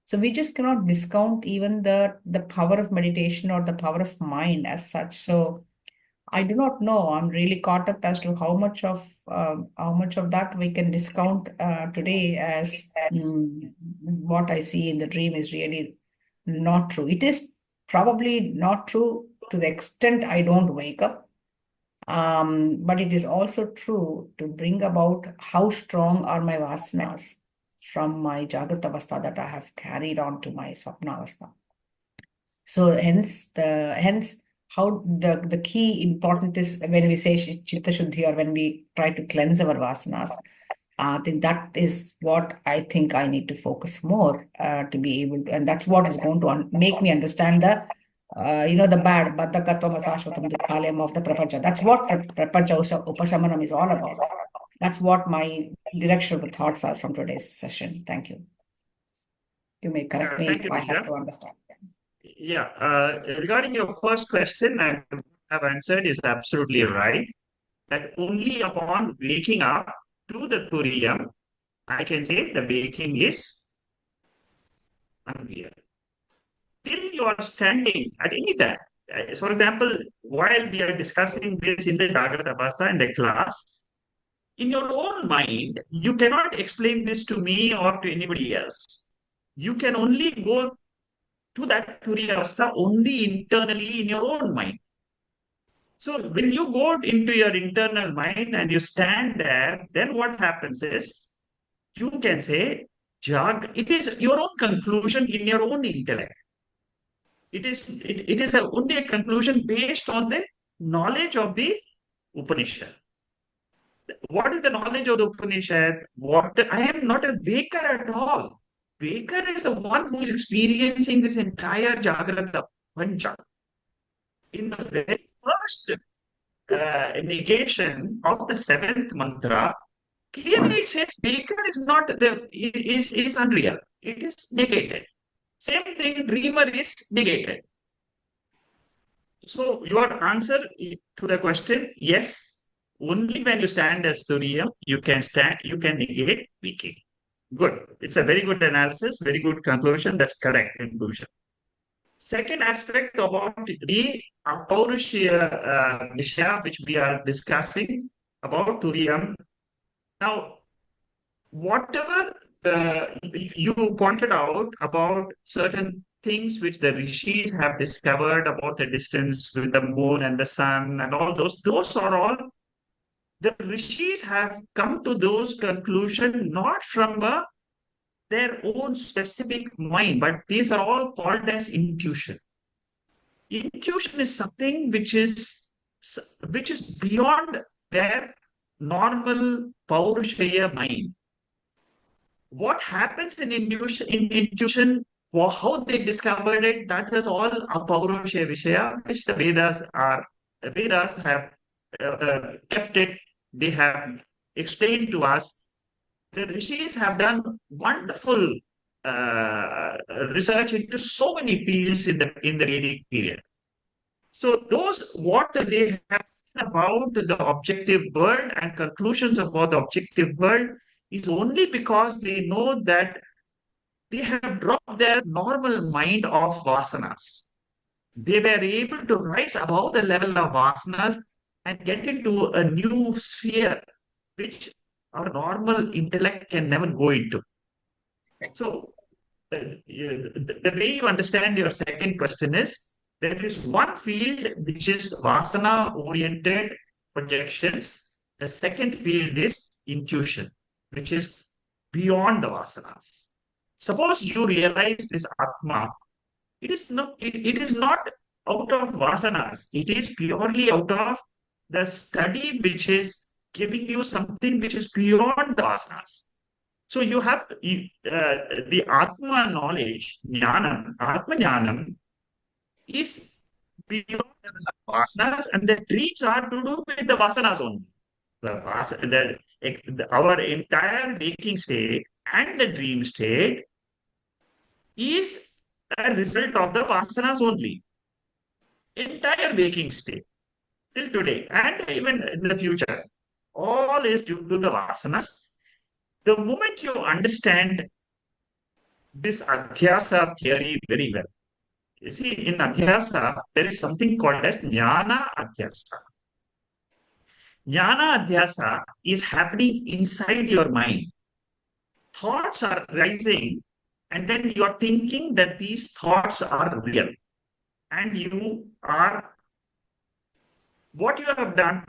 So we just cannot discount even the power of meditation or the power of mind as such. So I do not know. I'm really caught up as to how much of that we can discount today as what I see in the dream is really not true. It is probably not true to the extent I don't wake up. But it is also true to bring about how strong are my vasanas from my Jagrat Avastha that I have carried on to my Swapna Avastha. So hence how the key important is when we say Chitta Shuddhi or when we try to cleanse our vasanas, I think that is what I think I need to focus more to be able to, and that's what is going to make me understand the, the bad, baddhakatvam asashvatam dukhalayam of the prapancha. That's what prapancha upashamanam is all about. That's what my direction of the thoughts are from today's session. Thank you. You may correct me Thank if you, I have Mithya. to understand. Yeah, regarding your first question, I have answered is absolutely right. That only upon waking up to the Turiya, I can say the waking is unreal. Till you are standing at any time. For example, while we are discussing this in the Jagrat Avastha in the class, in your own mind, you cannot explain this to me or to anybody else. You can only go to that Turiya Avastha only internally in your own mind. So when you go into your internal mind and you stand there, then what happens is you can say, it is your own conclusion in your own intellect. It is only a conclusion based on the knowledge of the Upanishad. What is the knowledge of the Upanishad? I am not a baker at all. Baker is the one who is experiencing this entire Jagrata Pancha. In the very first negation of the seventh mantra, clearly it says baker is not is unreal. It is negated. Same thing, dreamer is negated. So your answer to the question, yes, only when you stand as Turiya, you can negate waking. Good. It's a very good analysis, very good conclusion. That's correct conclusion. Second aspect about the Paurushiya Vishya, which we are discussing about Turiyam. Now, whatever you pointed out about certain things which the rishis have discovered about the distance with the moon and the sun and all those are all the rishis have come to those conclusions not from their own specific mind, but these are all called as intuition. Intuition is something which is beyond their normal Paurushaya mind. What happens in intuition, how they discovered it, that is all a Paurushaya Vishaya, which the Vedas have kept it, they have explained to us. The rishis have done wonderful research into so many fields in the Vedic period. So those what they have seen about the objective world and conclusions about the objective world is only because they know that they have dropped their normal mind of vasanas. They were able to rise above the level of vasanas and get into a new sphere, which our normal intellect can never go into. So, the way you understand your second question is there is one field which is vasana oriented projections. The second field is intuition, which is beyond the vasanas. Suppose you realize this Atma, it is not out of vasanas, it is purely out of the study which is giving you something which is beyond the vasanas. So you have the Atma knowledge, Jnanam, Atma Jnanam is beyond the vasanas, and the dreams are to do with the vasanas only. Our entire waking state and the dream state is a result of the vasanas only. Entire waking state till today and even in the future, all is due to the vasanas. The moment you understand this adhyasa theory very well, you see, in adhyasa, there is something called as jnana adhyasa. Jnana adhyasa is happening inside your mind. Thoughts are rising, and then you are thinking that these thoughts are real. And what you have done,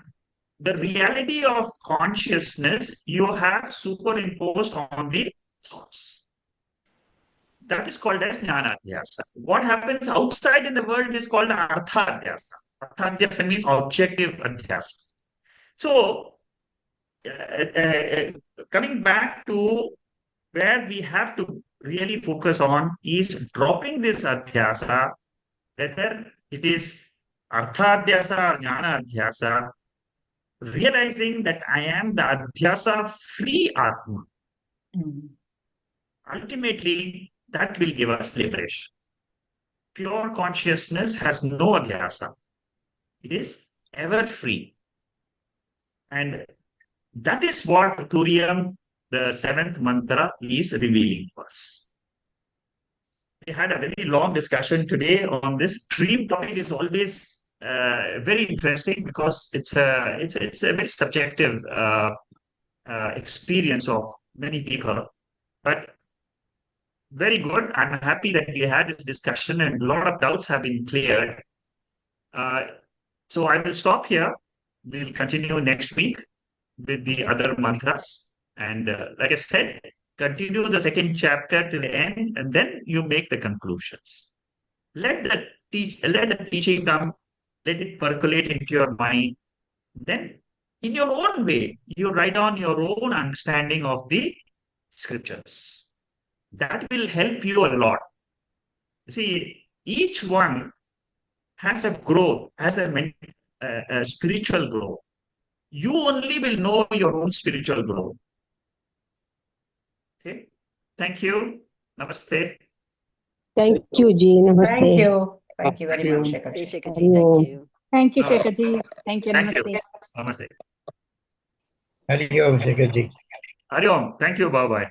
the reality of consciousness, you have superimposed on the thoughts. That is called as jnana-adhyasa. What happens outside in the world is called artha-adhyasa. Artha-adhyasa means objective adhyasa. So, coming back to where we have to really focus on is dropping this adhyasa, whether it is arthadhyasa or jnana adhyasa, realizing that I am the adhyasa free Atma. Ultimately, that will give us liberation. Pure consciousness has no adhyasa. It is ever free. And that is what Turiya, the seventh mantra, is revealing to us. We had a very long discussion today on this. Dream topic is always very interesting because it's a very subjective experience of many people. But very good. I'm happy that we had this discussion and a lot of doubts have been cleared. So I will stop here. We'll continue next week with the other mantras. And like I said, continue the second chapter till the end, and then you make the conclusions. Let the teaching come, let it percolate into your mind. Then, in your own way, you write down your own understanding of the scriptures. That will help you a lot. See, each one has a growth, has a spiritual growth. You only will know your own spiritual growth. Okay. Thank you. Namaste. Thank you, Ji. Namaste. Thank you. Thank you very Thank much, you. Shekharji. Shekharji, thank you. Thank you, Namaste. Shekharji. Thank you. Thank you. Namaste. Namaste. Hari Om, Shekharji. Hari Om. Thank you. Bye-bye.